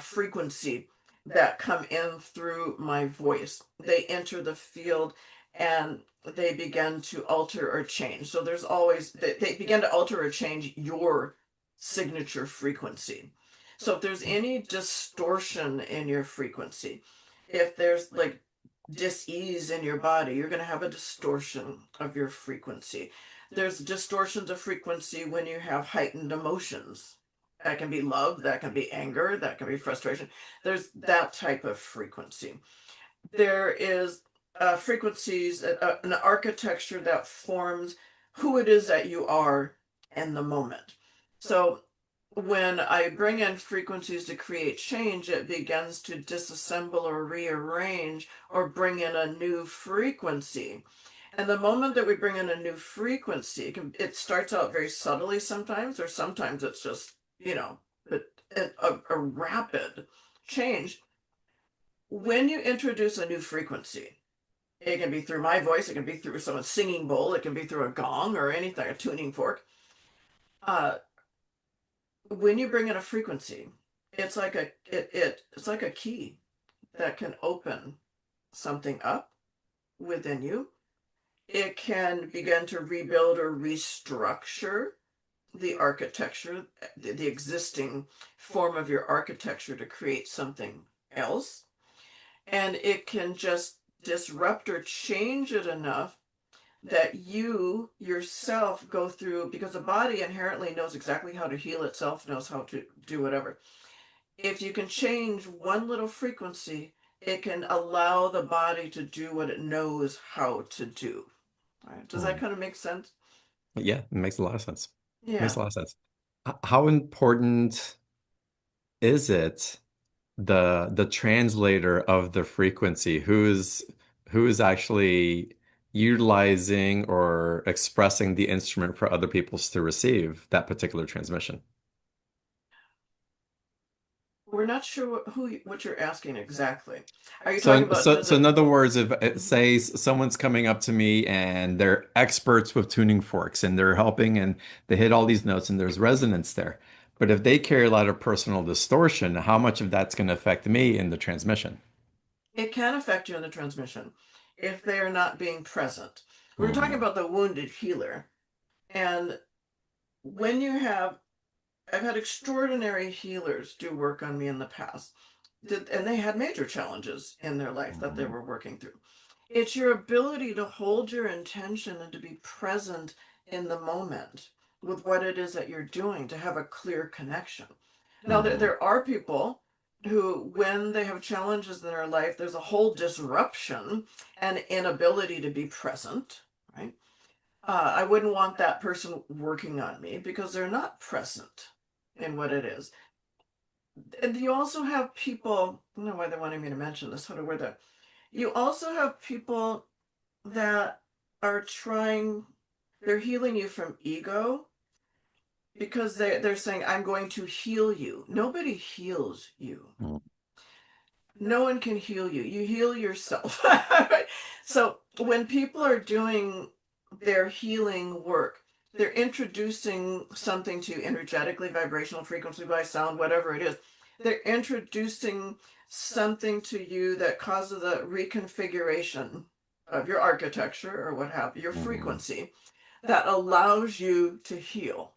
frequency that come in through my voice. They enter the field and they begin to alter or change. So they begin to alter or change your signature frequency. So if there's any distortion in your frequency, if there's like dis-ease in your body, you're going to have a distortion of your frequency. There's distortions of frequency when you have heightened emotions. That can be love, that can be anger, that can be frustration. There's that type of frequency. There is frequencies, an architecture that forms who it is that you are in the moment. So when I bring in frequencies to create change, it begins to disassemble or rearrange or bring in a new frequency. And the moment that we bring in a new frequency, it starts out very subtly sometimes, or sometimes it's just, a rapid change. When you introduce a new frequency, it can be through my voice, it can be through someone's singing bowl, it can be through a gong or anything, a tuning fork. Uh, when you bring in a frequency, it's like a key that can open something up within you. It can begin to rebuild or restructure the architecture, the existing form of your architecture to create something else. And it can just disrupt or change it enough that you yourself go through, because the body inherently knows exactly how to heal itself, knows how to do whatever. If you can change one little frequency, it can allow the body to do what it knows how to do. Right? Does that Mm. kind of make sense? Yeah, it makes a lot of sense. Makes Yeah. a lot of sense. How important is it the translator of the frequency who's actually utilizing or expressing the instrument for other peoples to receive that particular transmission? We're not sure what you're asking exactly. Are you talking So, about so, does so it? in other words, if it says someone's coming up to me and they're experts with tuning forks and they're helping and they hit all these notes and there's resonance there. But if they carry a lot of personal distortion, how much of that's going to affect me in the transmission? It can affect you in the transmission if they are not being present. We were talking Hmm. about the wounded healer, and when you have I've had extraordinary healers do work on me in the past, and they had major challenges in their life that they Hmm. were working through. It's your ability to hold your intention and to be present in the moment with what it is that you're doing, to have a clear connection. Now, Hmm. there are people who, when they have challenges in their life, there's a whole disruption and inability to be present, right? I wouldn't want that person working on me because they're not present in what it is. And you also have people, I don't know why they wanted me to mention this, how to word that. You also have people that are trying, they're healing you from ego because they're saying, I'm going to heal you. Nobody heals you. Mm. No one can heal you. You heal yourself. So when people are doing their healing work, they're introducing something to energetically, vibrational, frequency wise, sound, whatever it is. They're introducing something to you that causes a reconfiguration of your architecture or what have you, your Mhm. frequency that allows you to heal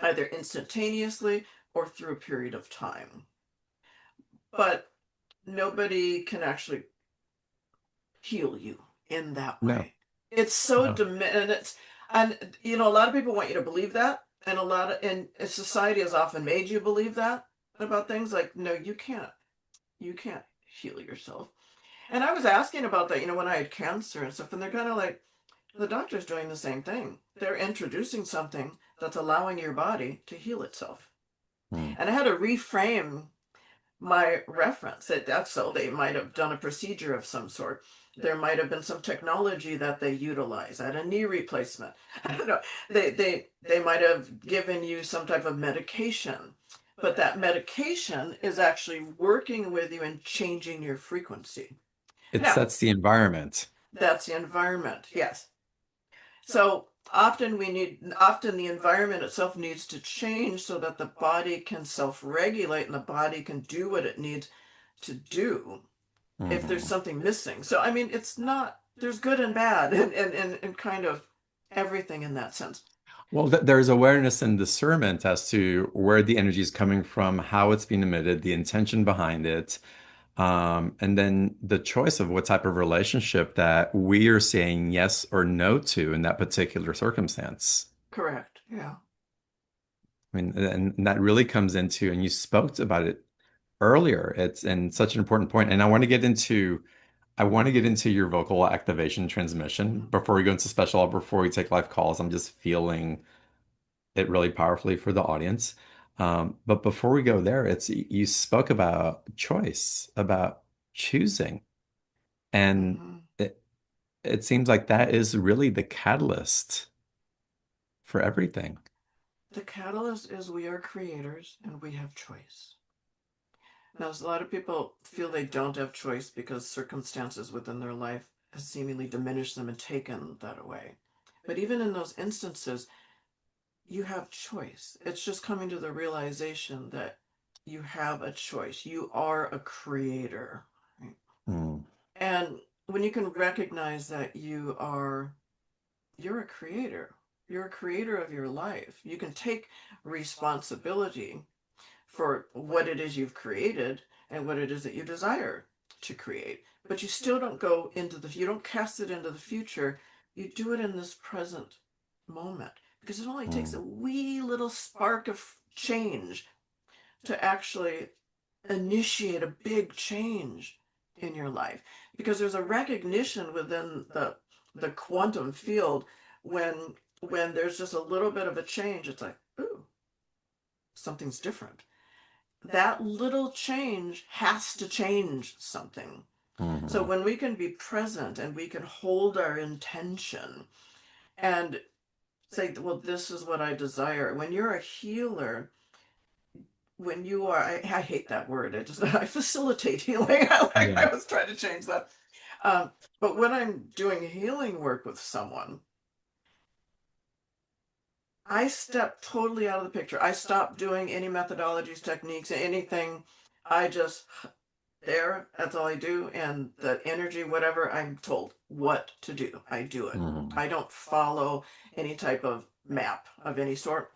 either instantaneously or through a period of time. But nobody can actually heal you in that No, way. It's so no. and a lot of people want you to believe that, and a lot of and society has often made you believe that about things like no, you can't heal yourself. And I was asking about that, when I had cancer and stuff, and they're kind of like the doctor's doing the same thing. They're introducing something that's allowing your body to heal itself. Mm. And I had to reframe my reference. That's so they might have done a procedure of some sort. There might have been some technology that they utilize at a knee replacement. I don't know. They might have given you some type of medication, but that medication is actually working with you and changing your frequency. It Now, sets the environment. that's the environment. Yes. So often the environment itself needs to change so that the body can self-regulate and the body can do what it needs to do if there's Mhm. something missing. So I mean, it's not there's good and bad and kind of everything in that sense. Well, there's awareness and discernment as to where the energy is coming from, how it's being emitted, the intention behind it, and then the choice of what type of relationship that we are saying yes or no to in that particular circumstance. Correct. Yeah. I mean, and that really comes into, and you spoke about it earlier. It's and such an important point. And I want to get into your vocal activation transmission before we go into special, before we take live calls. I'm just feeling it really powerfully for the audience. But before we go there, it's you spoke about choice, about choosing, and Mm-hmm. it seems like that is really the catalyst for everything. The catalyst is we are creators and we have choice. Now, a lot of people feel they don't have choice because circumstances within their life has seemingly diminished them and taken that away. But even in those instances, you have choice. It's just coming to the realization that you have a choice. You are a creator. Right? Mm, And when you can recognize that you're a creator. You're a creator of your life. You can take responsibility for what it is you've created and what it is that you desire to create. But you still don't you don't cast it into the future. You do it in this present moment because it only takes mm, a wee little spark of change to actually initiate a big change in your life because there's a recognition within the quantum field when there's just a little bit of a change. It's like, ooh, something's different. That little change has to change something. So mhm. when we can be present and we can hold our intention and say, well, this is what I desire. When you're a healer, when you are, I hate that word. I facilitate healing. I Yeah. was trying to change that. Um, but when I'm doing healing work with someone, I step totally out of the picture. I stop doing any methodologies, techniques, anything. I just there. That's all I do. And the energy, whatever I'm told what to do, I do it. Mhm. I don't follow any type of map of any sort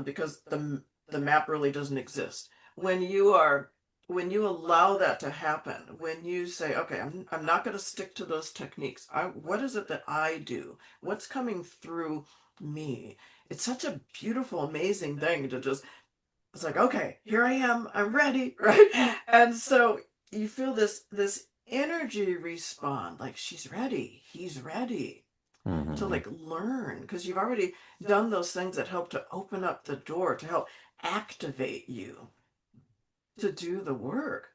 because the map really doesn't exist. When you are when you allow that to happen, when you say, okay, I'm not going to stick to those techniques. What is it that I do? What's coming through me? It's such a beautiful, amazing thing to just it's like, okay, here I am, I'm ready, right? And so you feel this energy respond, like she's ready, he's ready to Mhm. like learn because you've already done those things that help to open up the door to help activate you. to do the work.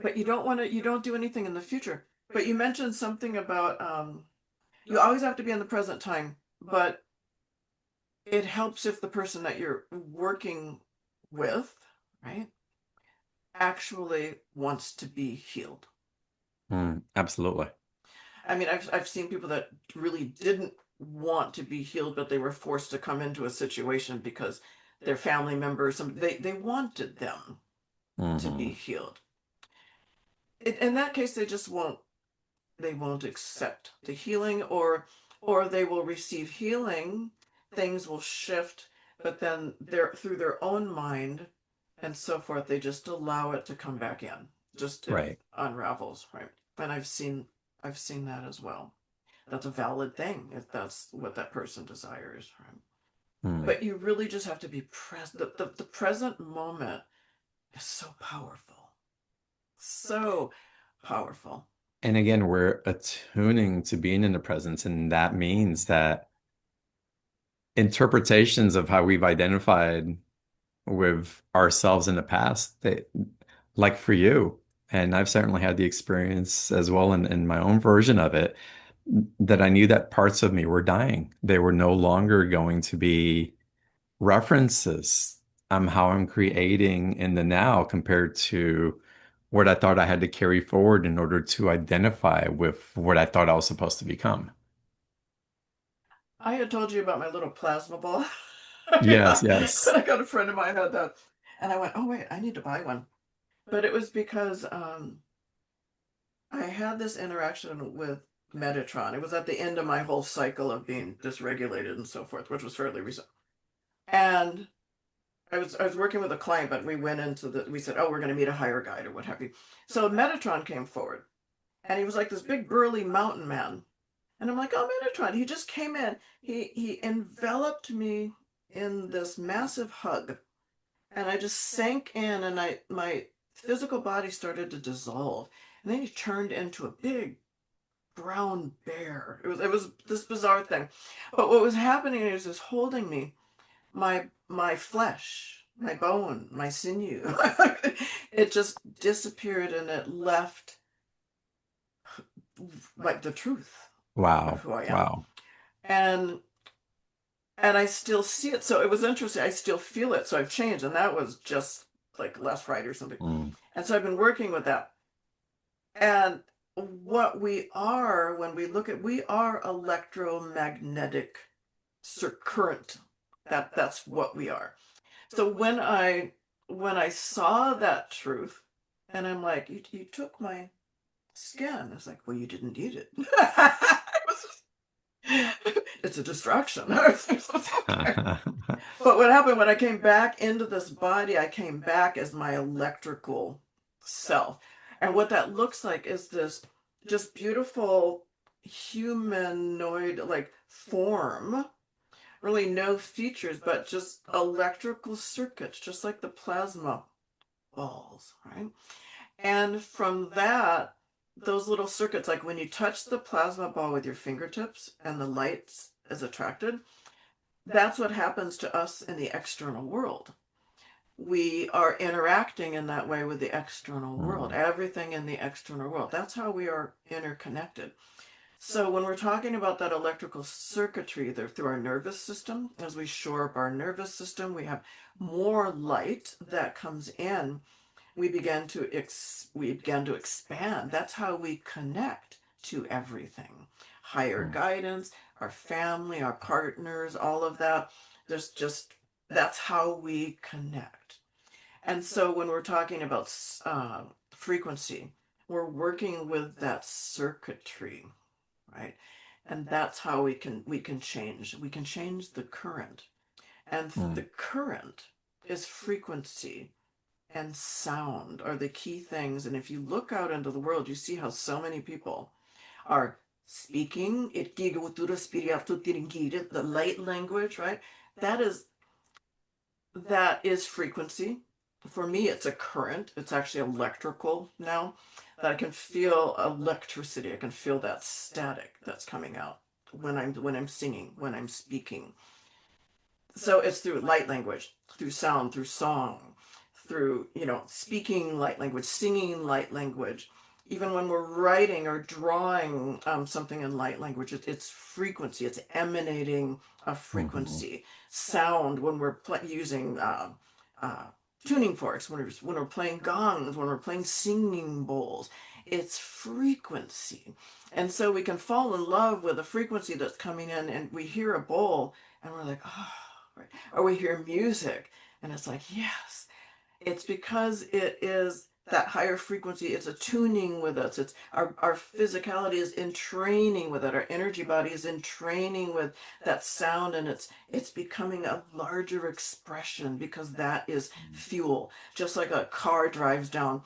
But you don't do anything in the future. But you mentioned something about you always have to be in the present time, but it helps if the person that you're working with, right, actually wants to be healed. Absolutely. I mean, I've seen people that really didn't want to be healed, but they were forced to come into a situation because their family members, they wanted them to be Hmm. healed. In that case, they won't accept the healing, or they will receive healing, things will shift, but then they're through their own mind and so forth, they just allow it to come back in. Just it Right. unravels, right? And I've seen that as well. That's a valid thing if that's what that person desires, right? Mm. But you really just have to be present. The present moment is so powerful. So powerful. And again, we're attuning to being in the presence, and that means that interpretations of how we've identified with ourselves in the past, like for you, and I've certainly had the experience as well in my own version of it, that I knew that parts of me were dying. They were no longer going to be references. How I'm creating in the now compared to what I thought I had to carry forward in order to identify with what I thought I was supposed to become. I had told you about my little plasma ball. Yes, Yeah, yes. I got a friend of mine had that, and I went, "Oh wait, I need to buy one." But it was because I had this interaction with Metatron. It was at the end of my whole cycle of being dysregulated and so forth, which was fairly recent. And I was working with a client, but we said, oh, we're going to meet a higher guide or what have you. So Metatron came forward, and he was like this big burly mountain man. And I'm like, oh, Metatron. He just came in. He enveloped me in this massive hug, and I just sank in, and my physical body started to dissolve. And then he turned into a big brown bear. It was this bizarre thing. But what was happening is just holding me, my flesh, my bone, my sinew. It just disappeared, and it left like the truth of Wow. who I am. Wow. And and I still see it. So it was interesting. I still feel it. So I've changed, and that was just like last Friday or something. Mm, And so I've been working with that. And what we are, when we look at, we are electromagnetic current. That's what we are. So when I saw that truth, and I'm like, you took my skin. It's like, well, you didn't eat it. It's a distraction. But what happened when I came back into this body, I came back as my electrical self. And what that looks like is this just beautiful humanoid like form. Really no features, but just electrical circuits, just like the plasma balls, right? And from that, those little circuits, like when you touch the plasma ball with your fingertips and the light is attracted, that's what happens to us in the external world. We are interacting in that way with the external world, mm, everything in the external world. That's how we are interconnected. So when we're talking about that electrical circuitry through our nervous system, as we shore up our nervous system, we have more light that comes in. We begin to expand. That's how we connect to everything. Higher mm, guidance, our family, our partners, all of that. There's just that's how we connect. And so when we're talking about frequency, we're working with that circuitry, right? And that's how we can change. We can change the current. And the mm. current is frequency and sound are the key things. And if you look out into the world, you see how so many people are speaking it, the light language, right? That is that is frequency. For me, it's a current. It's actually electrical now. That I can feel electricity. I can feel that static that's coming out when I'm singing, when I'm speaking. So it's through light language, through sound, through song, through, speaking light language, singing light language. Even when we're writing or drawing something in light language, it's frequency, it's emanating a Mhm. frequency. Sound, when we're using uh, tuning forks, when we're playing gongs, when we're playing singing bowls, it's frequency. And so we can fall in love with a frequency that's coming in, and we hear a bowl and we're like, oh, right. Or we hear music and it's like, yes. It's because it is that higher frequency. It's attuning with us. It's our physicality is in training with it. Our energy body is in training with that sound, and it's becoming a larger expression because that is fuel. Just like a car drives down,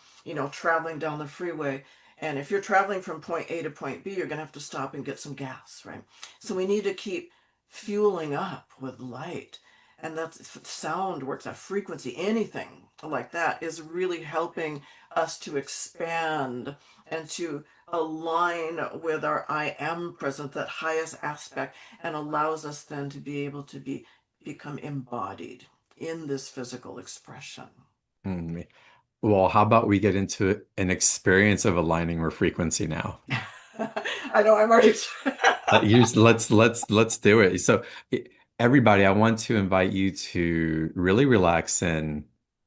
traveling down the freeway. And if you're traveling from point A to point B, you're going to have to stop and get some gas, right? So we need to keep fueling up with light. And that's sound works, that frequency, anything like that is really helping us to expand and to align with our I am presence, that highest aspect, and allows us then to be able to become embodied in this physical expression. Mm. Well, how about we get into an experience of aligning our frequency now? I know I'm already. Let's do it. So, everybody, I want to invite you to really relax and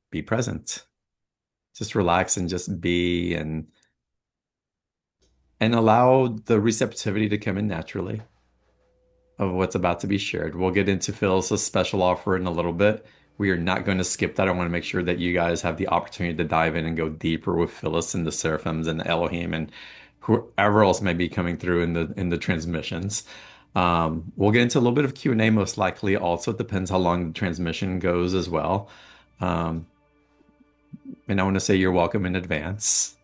be present. Just relax and just be and allow the receptivity to come in naturally of what's about to be shared. We'll get into Phyllis's special offer in a little bit. We are not going to skip that. I want to make sure that you guys have the opportunity to dive in and go deeper with Phyllis and the Seraphims and the Elohim and whoever else may be coming through in the transmissions. We'll get into a little bit of Q&A most likely. Also, it depends how long the transmission goes as well. Um, and I want to say you're welcome in advance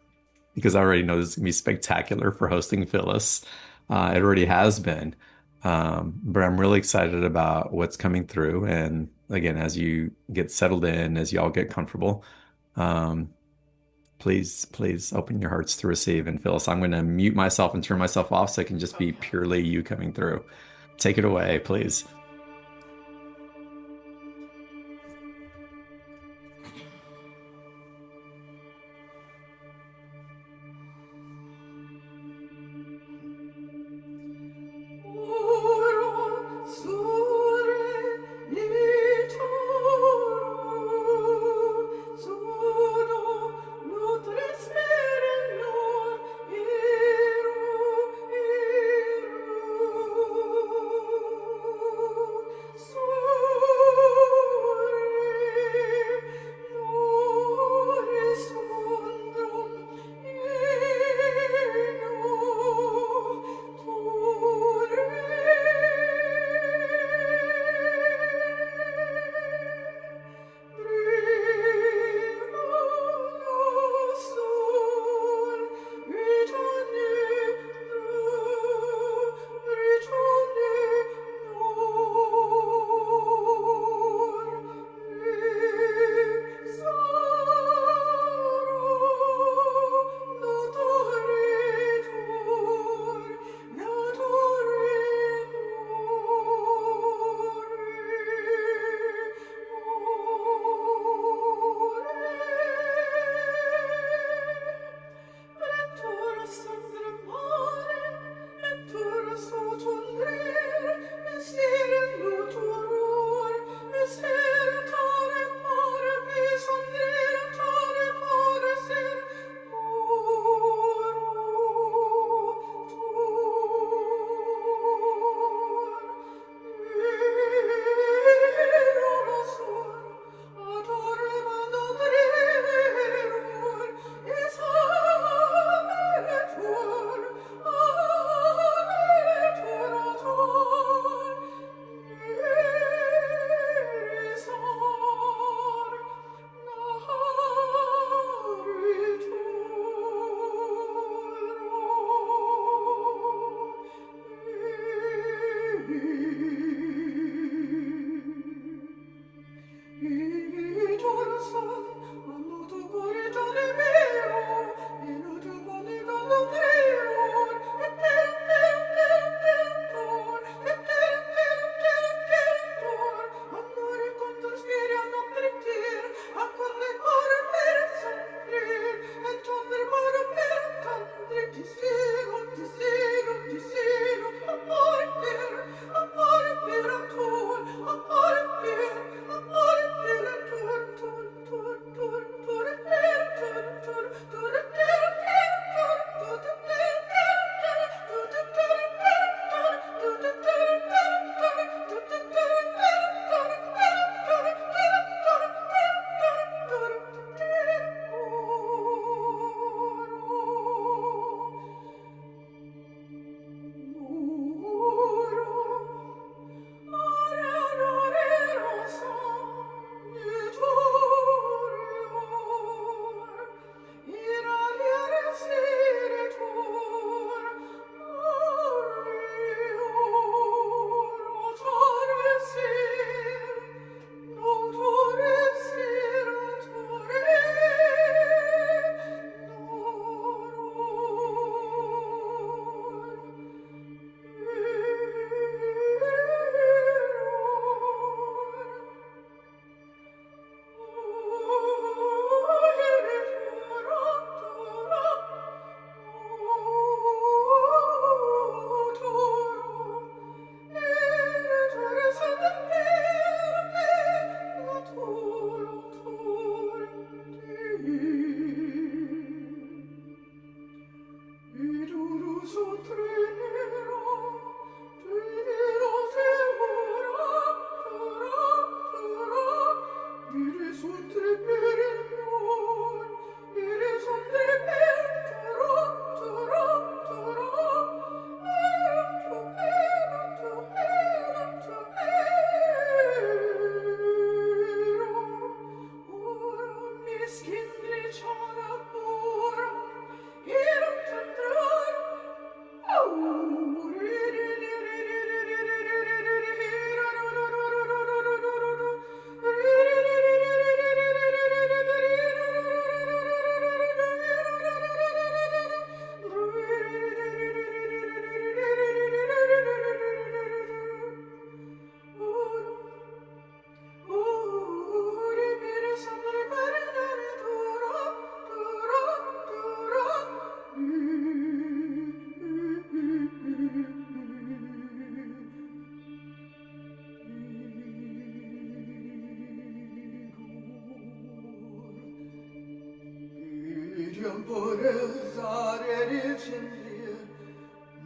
because I already know this is going to be spectacular for hosting Phyllis. It already has been. But I'm really excited about what's coming through. And again, as you get settled in, as y'all get comfortable, um, please open your hearts to receive. And Phyllis, I'm going to mute myself and turn myself off so it can just be Okay. purely you coming through. Take it away, please.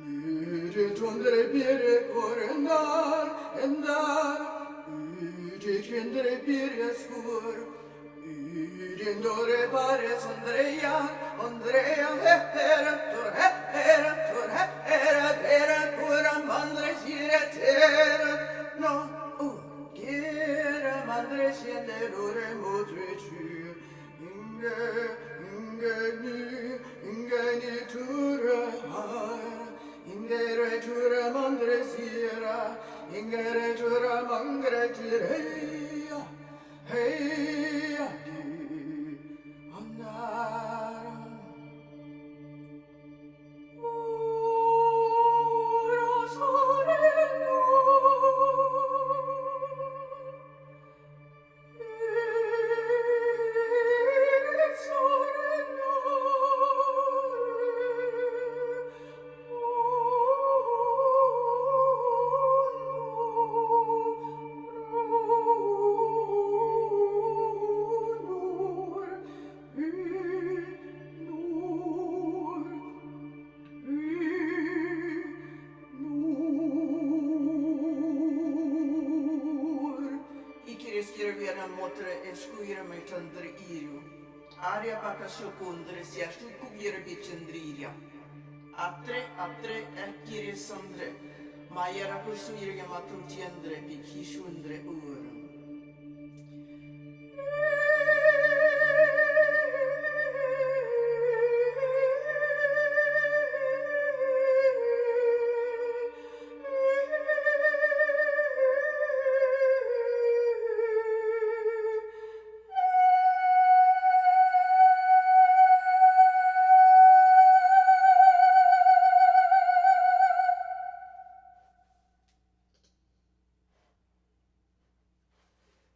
Müde tundre bire korendar endar Müde kendre bire skur Müde dore pare sondreya Andrea hera pera kura mandre shire tera No gira mandre shire dore modre chu Inge ni tura Ingere tura mandre sira, ingere tura mangre tireya, heya di andaram. Ora soreno, escuire mai tandre iru. Aria baka shokundre siastu kubire bichendriria. Atre ekire sandre. Mayera kusuire matutiendre bikishundre ur.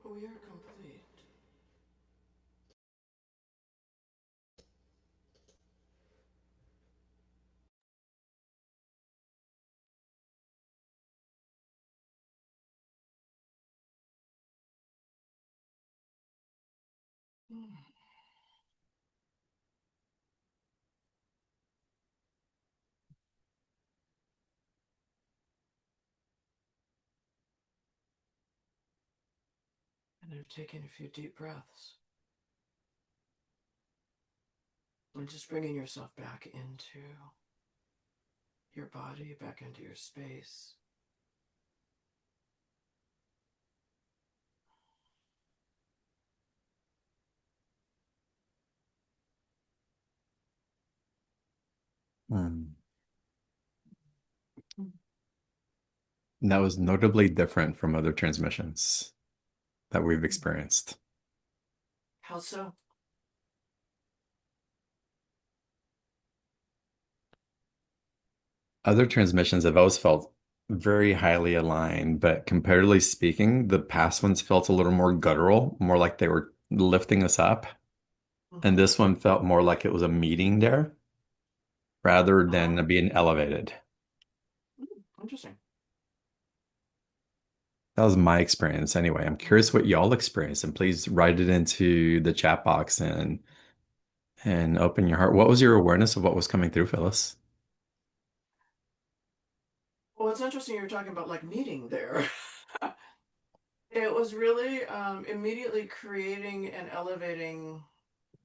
We are complete. And I'm taking a few deep breaths. And just bringing yourself back into your body, back into your space. Hmm. And that was notably different from other transmissions that we've experienced. How so? Other transmissions have always felt very highly aligned, but comparatively speaking, the past ones felt a little more guttural, more like they were lifting us up. And this one felt more like it was a meeting there rather than being elevated. Interesting. That was my experience anyway. I'm curious what y'all experienced, and please write it into the chat box and open your heart. What was your awareness of what was coming through, Phyllis? Well, it's interesting you're talking about like meeting there. It was really immediately creating and elevating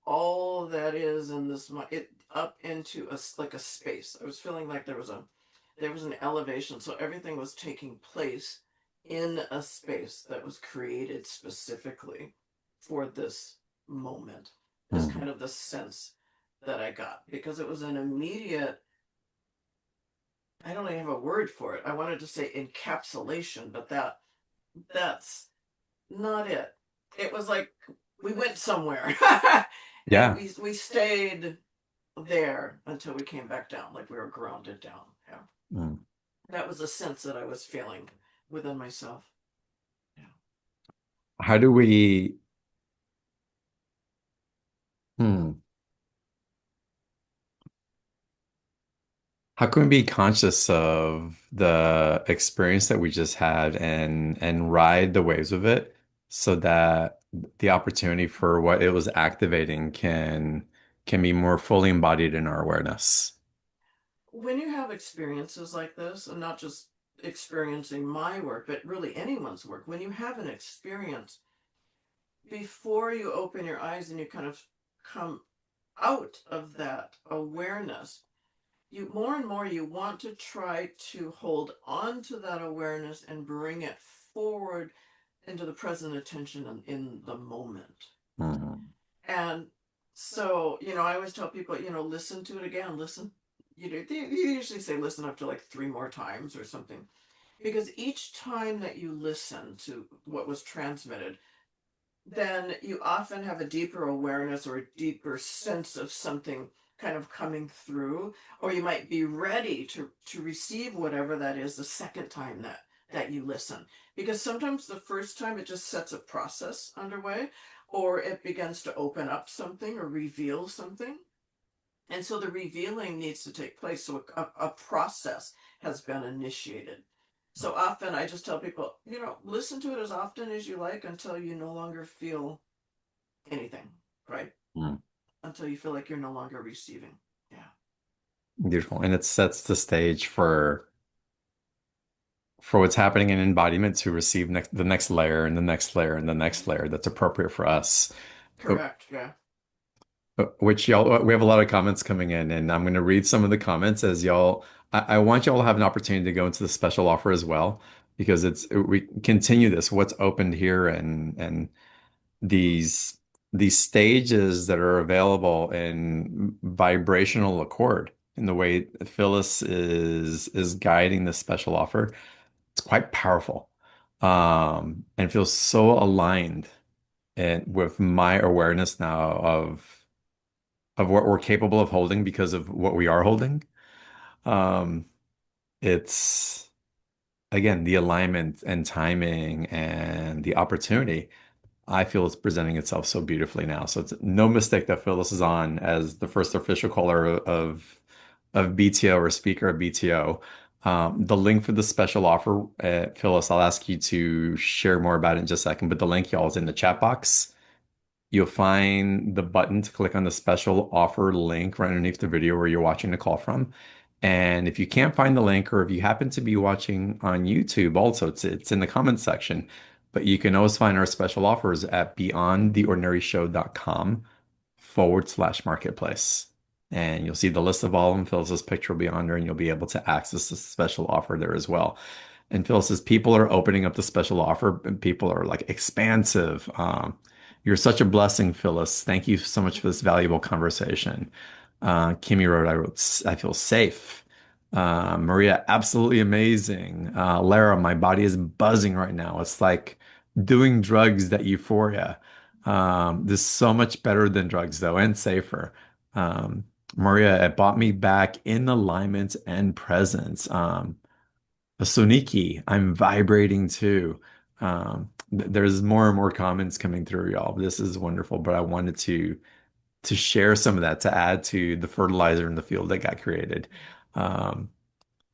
all that is in this it up into like a space. I was feeling like there was an elevation, so everything was taking place in a space that was created specifically for this moment. Is Hmm. kind of the sense that I got because it was an immediate. I don't even have a word for it. I wanted to say encapsulation, but that's not it. It was like we went somewhere and Yeah. we stayed there until we came back down, like we were grounded down. Yeah. Hmm. That was a sense that I was feeling within myself. Yeah. How do we, hmm, how can we be conscious of the experience that we just had and ride the waves of it so that the opportunity for what it was activating can can be more fully embodied in our awareness. When you have experiences like this, and not just experiencing my work, but really anyone's work, when you have an experience, before you open your eyes and you kind of come out of that awareness, you more and more you want to try to hold on to that awareness and bring it forward into the present attention and in the moment. Mhm. And so, I always tell people, listen to it again, listen. They usually say listen up to like 3 more times or something. Because each time that you listen to what was transmitted, then you often have a deeper awareness or a deeper sense of something kind of coming through, or you might be ready to receive whatever that is the second time that you listen, because sometimes the first time it just sets a process underway, or it begins to open up something or reveal something, and so the revealing needs to take place, so a process has been initiated. So often I just tell people, listen to it as often as you like until you no longer feel anything, right? Mm. Until you feel like you're no longer receiving. Yeah. Beautiful. And it sets the stage for what's happening in embodiment to receive the next layer and the next layer and the next layer that's appropriate for us. Uh, Correct. Yeah. Which y'all, we have a lot of comments coming in, and I'm going to read some of the comments as y'all. I want y'all to have an opportunity to go into the special offer as well, because we continue this, what's opened here, and these stages that are available in vibrational accord in the way Phyllis is guiding this special offer. It's quite powerful, and feels so aligned and with my awareness now of what we're capable of holding because of what we are holding. Um, it's again the alignment and timing and the opportunity. I feel it's presenting itself so beautifully now. So it's no mistake that Phyllis is on as the first official caller of BTO or speaker of BTO. The link for the special offer, Phyllis, I'll ask you to share more about it in just a second, but the link, y'all, is in the chat box. You'll find the button to click on the special offer link right underneath the video where you're watching the call from. And if you can't find the link, or if you happen to be watching on YouTube, also it's in the comments section. But you can always find our special offers at beyondtheordinaryshow.com/marketplace. And you'll see the list of all of them. Phyllis's picture will be on there, and you'll be able to access the special offer there as well. And Phil says people are opening up the special offer, and people are like expansive. You're such a blessing, Phyllis. Thank you so much for this valuable conversation. Kimmy wrote, I feel safe. Maria, absolutely amazing. Lara, my body is buzzing right now. It's like doing drugs, that euphoria. This is so much better than drugs, though, and safer. Um, Maria, it brought me back in alignment and presence. Soniki, I'm vibrating too. There's more and more comments coming through, y'all. This is wonderful, but I wanted to share some of that to add to the fertilizer in the field that got created. Um,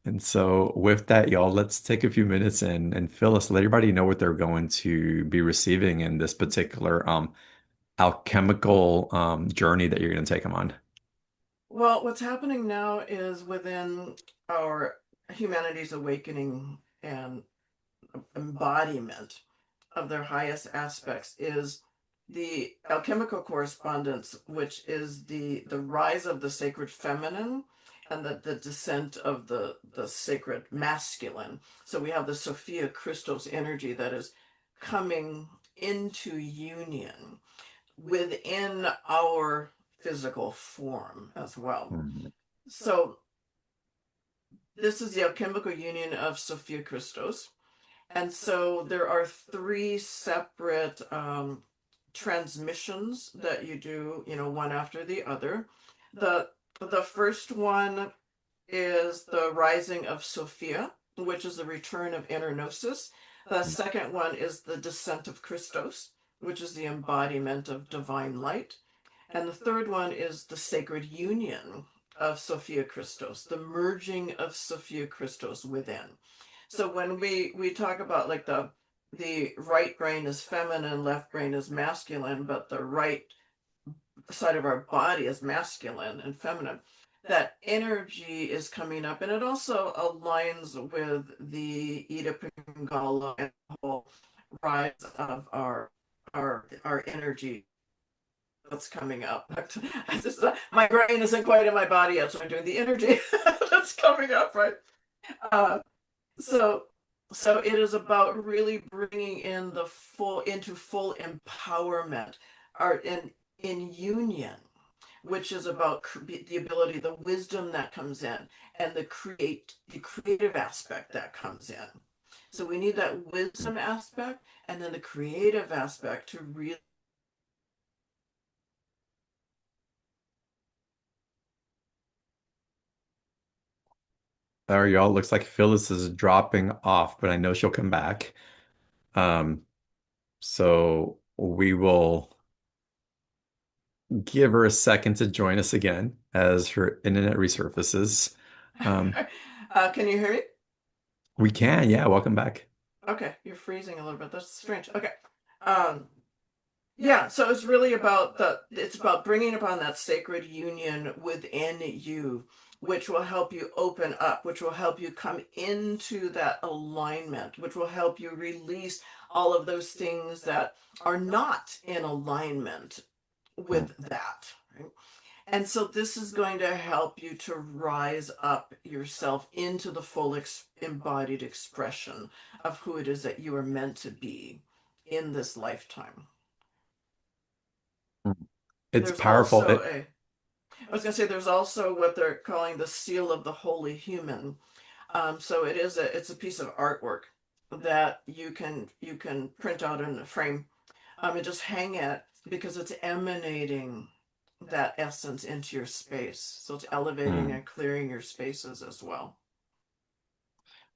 and so with that, y'all, let's take a few minutes and Phyllis, let everybody know what they're going to be receiving in this particular alchemical journey that you're going to take them on. Well, what's happening now is within our humanity's awakening and embodiment of their highest aspects is the alchemical correspondence, which is the rise of the sacred feminine and the descent of the sacred masculine. So we have the Sophia Christos energy that is coming into union within our physical form as well. Mhm. So this is the alchemical union of Sophia Christos. And so there are 3 separate transmissions that you do, one after the other. The the first one is the rising of Sophia, which is the return of inner gnosis. The second one is the descent of Christos, which is the embodiment of divine light. And the third one is the sacred union of Sophia Christos, the merging of Sophia Christos within. So when we talk about like the right brain is feminine, left brain is masculine, but the right side of our body as masculine and feminine, that energy is coming up, and it also aligns with the Ida Pingala and the whole rise of our energy that's coming up. I just, my brain isn't quite in my body yet, so I'm doing the energy that's coming up, right? Uh, so so it is about really bringing in the full into full empowerment, or in union, which is about the ability, the wisdom that comes in, and the creative aspect that comes in. So we need that wisdom aspect and then the creative aspect to really. All right, y'all. Looks like Phyllis is dropping off, but I know she'll come back. Um, so we will give her a second to join us again as her internet resurfaces. Um, Can you hear me? we can, yeah. Welcome back. Okay, you're freezing a little bit. That's strange. Okay. Um, Yeah, so it's about bringing upon that sacred union within you, which will help you open up, which will help you come into that alignment, which will help you release all of those things that are not in alignment Mm. with that, right? And so this is going to help you to rise up yourself into the full embodied expression of who it is that you are meant to be in this lifetime. It's There's powerful. also I was going to say there's also what they're calling the seal of the holy human. So it's a piece of artwork that you can print out in a frame, and just hang it because it's emanating that essence into your space. So it's elevating Mm, and clearing your spaces as well.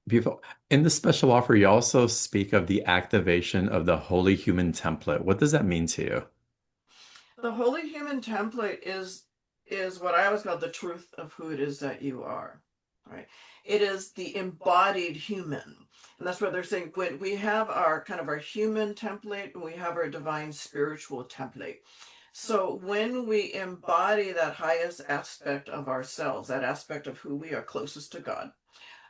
beautiful. In the special offer, you also speak of the activation of the Holy Human Template. What does that mean to you? The holy human template is what I always call the truth of who it is that you are. Right? It is the embodied human. And that's what they're saying. When we have our kind of our human template, and we have our divine spiritual template. So when we embody that highest aspect of ourselves, that aspect of who we are closest to God,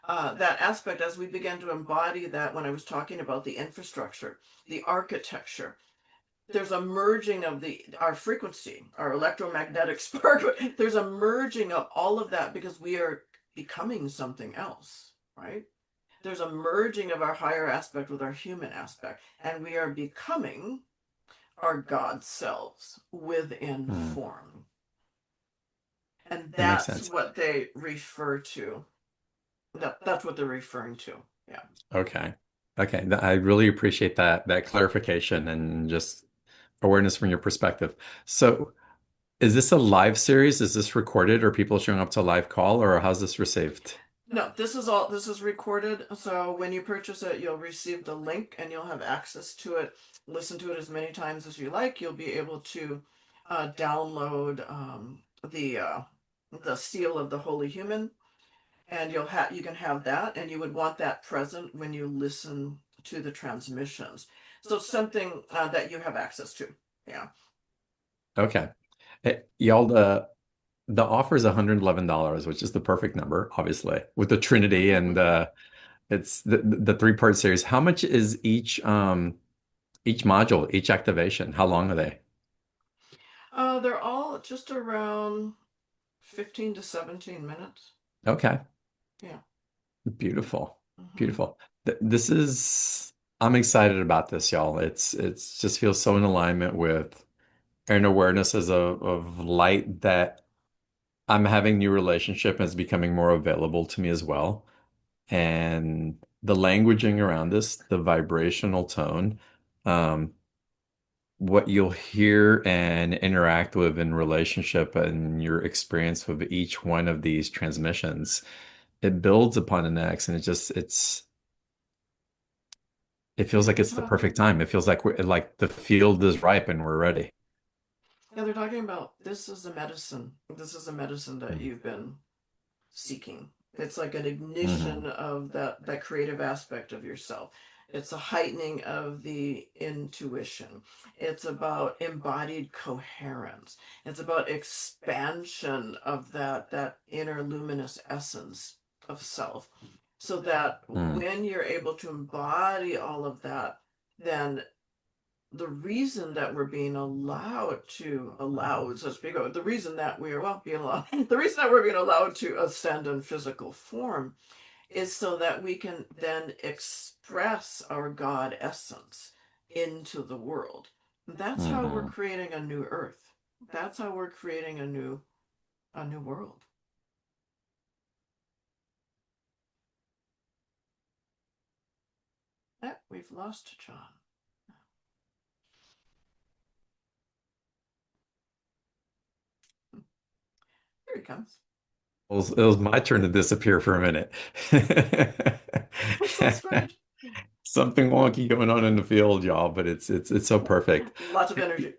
that aspect, as we begin to embody that, when I was talking about the infrastructure, the architecture, there's a merging of our frequency, our electromagnetic spark. There's a merging of all of that because we are becoming something else, right? There's a merging of our higher aspect with our human aspect, and we are becoming our God selves within Mm, form. And that makes that's sense. what they refer to. That's what they're referring to. Yeah. Okay. Okay. I really appreciate that clarification and just awareness from your perspective. So, is this a live series? Is this recorded? Or people showing up to a live call, or how's this received? No, this is recorded. So when you purchase it, you'll receive the link and you'll have access to it. Listen to it as many times as you like. You'll be able to download the seal of the Holy Human, and you can have that, and you would want that present when you listen to the transmissions. So it's something that you have access to. Yeah. Okay. Y'all, the offer is $111, which is the perfect number, obviously, with the Trinity and it's the three-part series. How much is each module, each activation? How long are they? They're all just around 15 to 17 minutes. Okay. Yeah. Beautiful. Hmm. Beautiful. This is I'm excited about this, y'all. It's just feels so in alignment with an awareness as of light that I'm having new relationship and it's becoming more available to me as well. And the languaging around this, the vibrational tone, um, what you'll hear and interact with in relationship and your experience with each one of these transmissions, it builds upon the next, and it feels like it's the Uh, perfect time. It feels like we're like the field is ripe and we're ready. Yeah, they're talking about this is a medicine. This is a medicine that Mm-hmm. you've been seeking. It's like an ignition Mm-hmm. of that creative aspect of yourself. It's a heightening of the intuition. It's about embodied coherence. It's about expansion of that inner luminous essence of self. So that Mm, when you're able to embody all of that, then the reason that we're being allowed, so to speak, or the reason that we are, well, being allowed, the reason that we're being allowed to ascend in physical form is so that we can then express our God essence into the world. That's how we're mhm. creating a new earth. That's how we're creating a new world. We've lost John. Here he comes. It was my turn to disappear for a minute. That's so strange. Something wonky going on in the field, y'all, but it's so perfect. Lots of energy.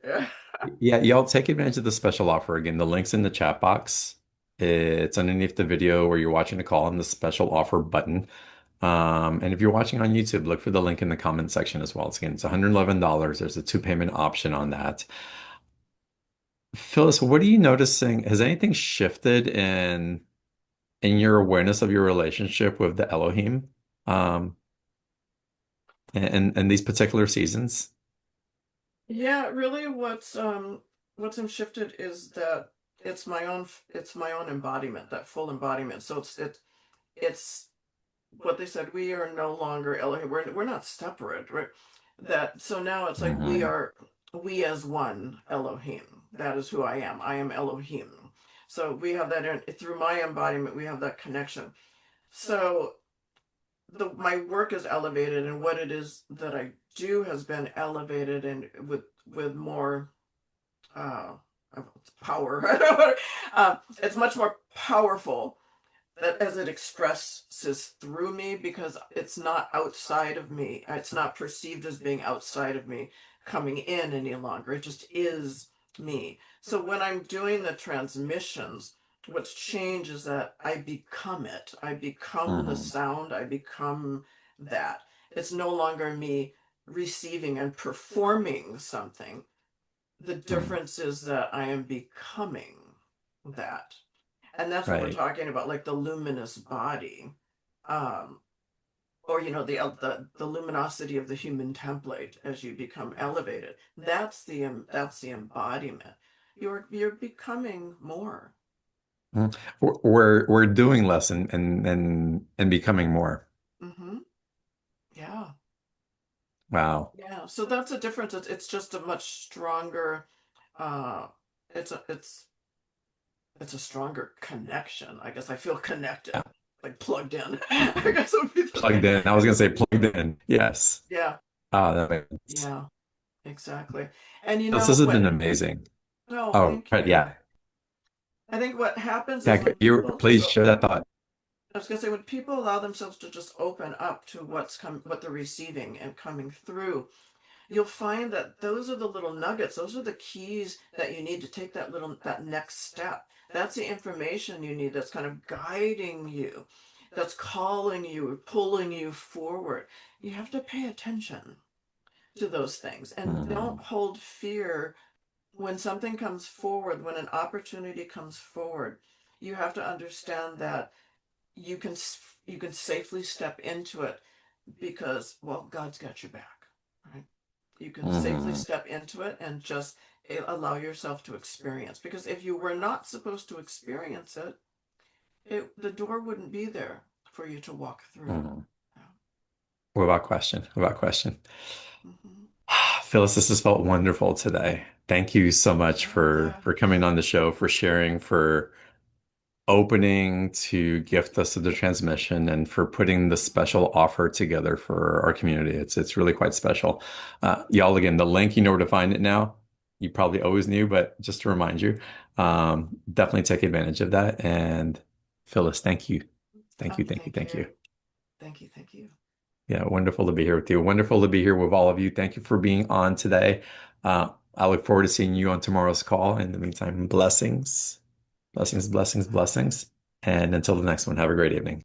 Yeah, y'all take advantage of the special offer. Again, the link's in the chat box. It's underneath the video where you're watching the call and the special offer button. And if you're watching on YouTube, look for the link in the comment section as well. Again, it's $111. There's a two payment option on that. Phyllis, what are you noticing? Has anything shifted in your awareness of your relationship with the Elohim, um, and these particular seasons? Yeah, really what's shifted is that it's my own embodiment, that full embodiment. So it's what they said, we are no longer Elohim. We're not separate, right? That so now it's like Hmm. we as one Elohim. That is who I am. I am Elohim. So we have that through my embodiment, we have that connection. So my work is elevated, and what it is that I do has been elevated and with more uh power. It's much more powerful that as it expresses through me, because it's not outside of me. It's not perceived as being outside of me coming in any longer. It just is me. So when I'm doing the transmissions, what's changed is that I become it. I become the Hmm. sound. I become that. It's no longer me receiving and performing something. The Hmm. difference is that I am becoming that. And that's what we're Right. talking about, like the luminous body, um, or the luminosity of the human template as you become elevated. That's the embodiment. You're becoming more. Mhm. We're doing less and becoming more. Mm-hmm. Yeah, Wow. yeah. So that's a difference. It's just a much stronger. Uh, it's a stronger connection. I guess I feel Yeah. connected, like plugged in. I guess would be Plugged in. I was gonna say plugged in. Yes. yeah, Ah, that makes sense. yeah. Exactly. And This has been amazing. oh, Oh, thank right. you. Yeah. I think what happens is Yeah. when You people just, please share that thought. I was gonna say, when people allow themselves to just open up to what they're receiving and coming through, you'll find that those are the little nuggets. Those are the keys that you need to take that next step. That's the information you need that's kind of guiding you, that's calling you, pulling you forward. You have to pay attention to those things and don't Mhm. hold fear when something comes forward, when an opportunity comes forward. You have to understand that you can you can safely step into it because, well, God's got your back, right? You can safely Mhm. step into it and just allow yourself to experience, because if you were not supposed to experience it, the door wouldn't be there for you to walk through. Mhm. Yeah. Without question. Without question. Mm-hmm. Phyllis, this has felt wonderful today. Thank you so much Oh for yeah. for coming on the show, for sharing, for opening to gift us of the transmission, and for putting the special offer together for our community. It's really quite special. Y'all, again, the link, you know where to find it now. You probably always knew, but just to remind you, definitely take advantage of that. And Phyllis, thank you. Thank Oh, you, thank you, thank thank you. you. Thank you. Thank you. Yeah, wonderful to be here with you. Wonderful to be here with all of you. Thank you for being on today. I look forward to seeing you on tomorrow's call. In the meantime, blessings, blessings, blessings, blessings. And until the next one, have a great evening.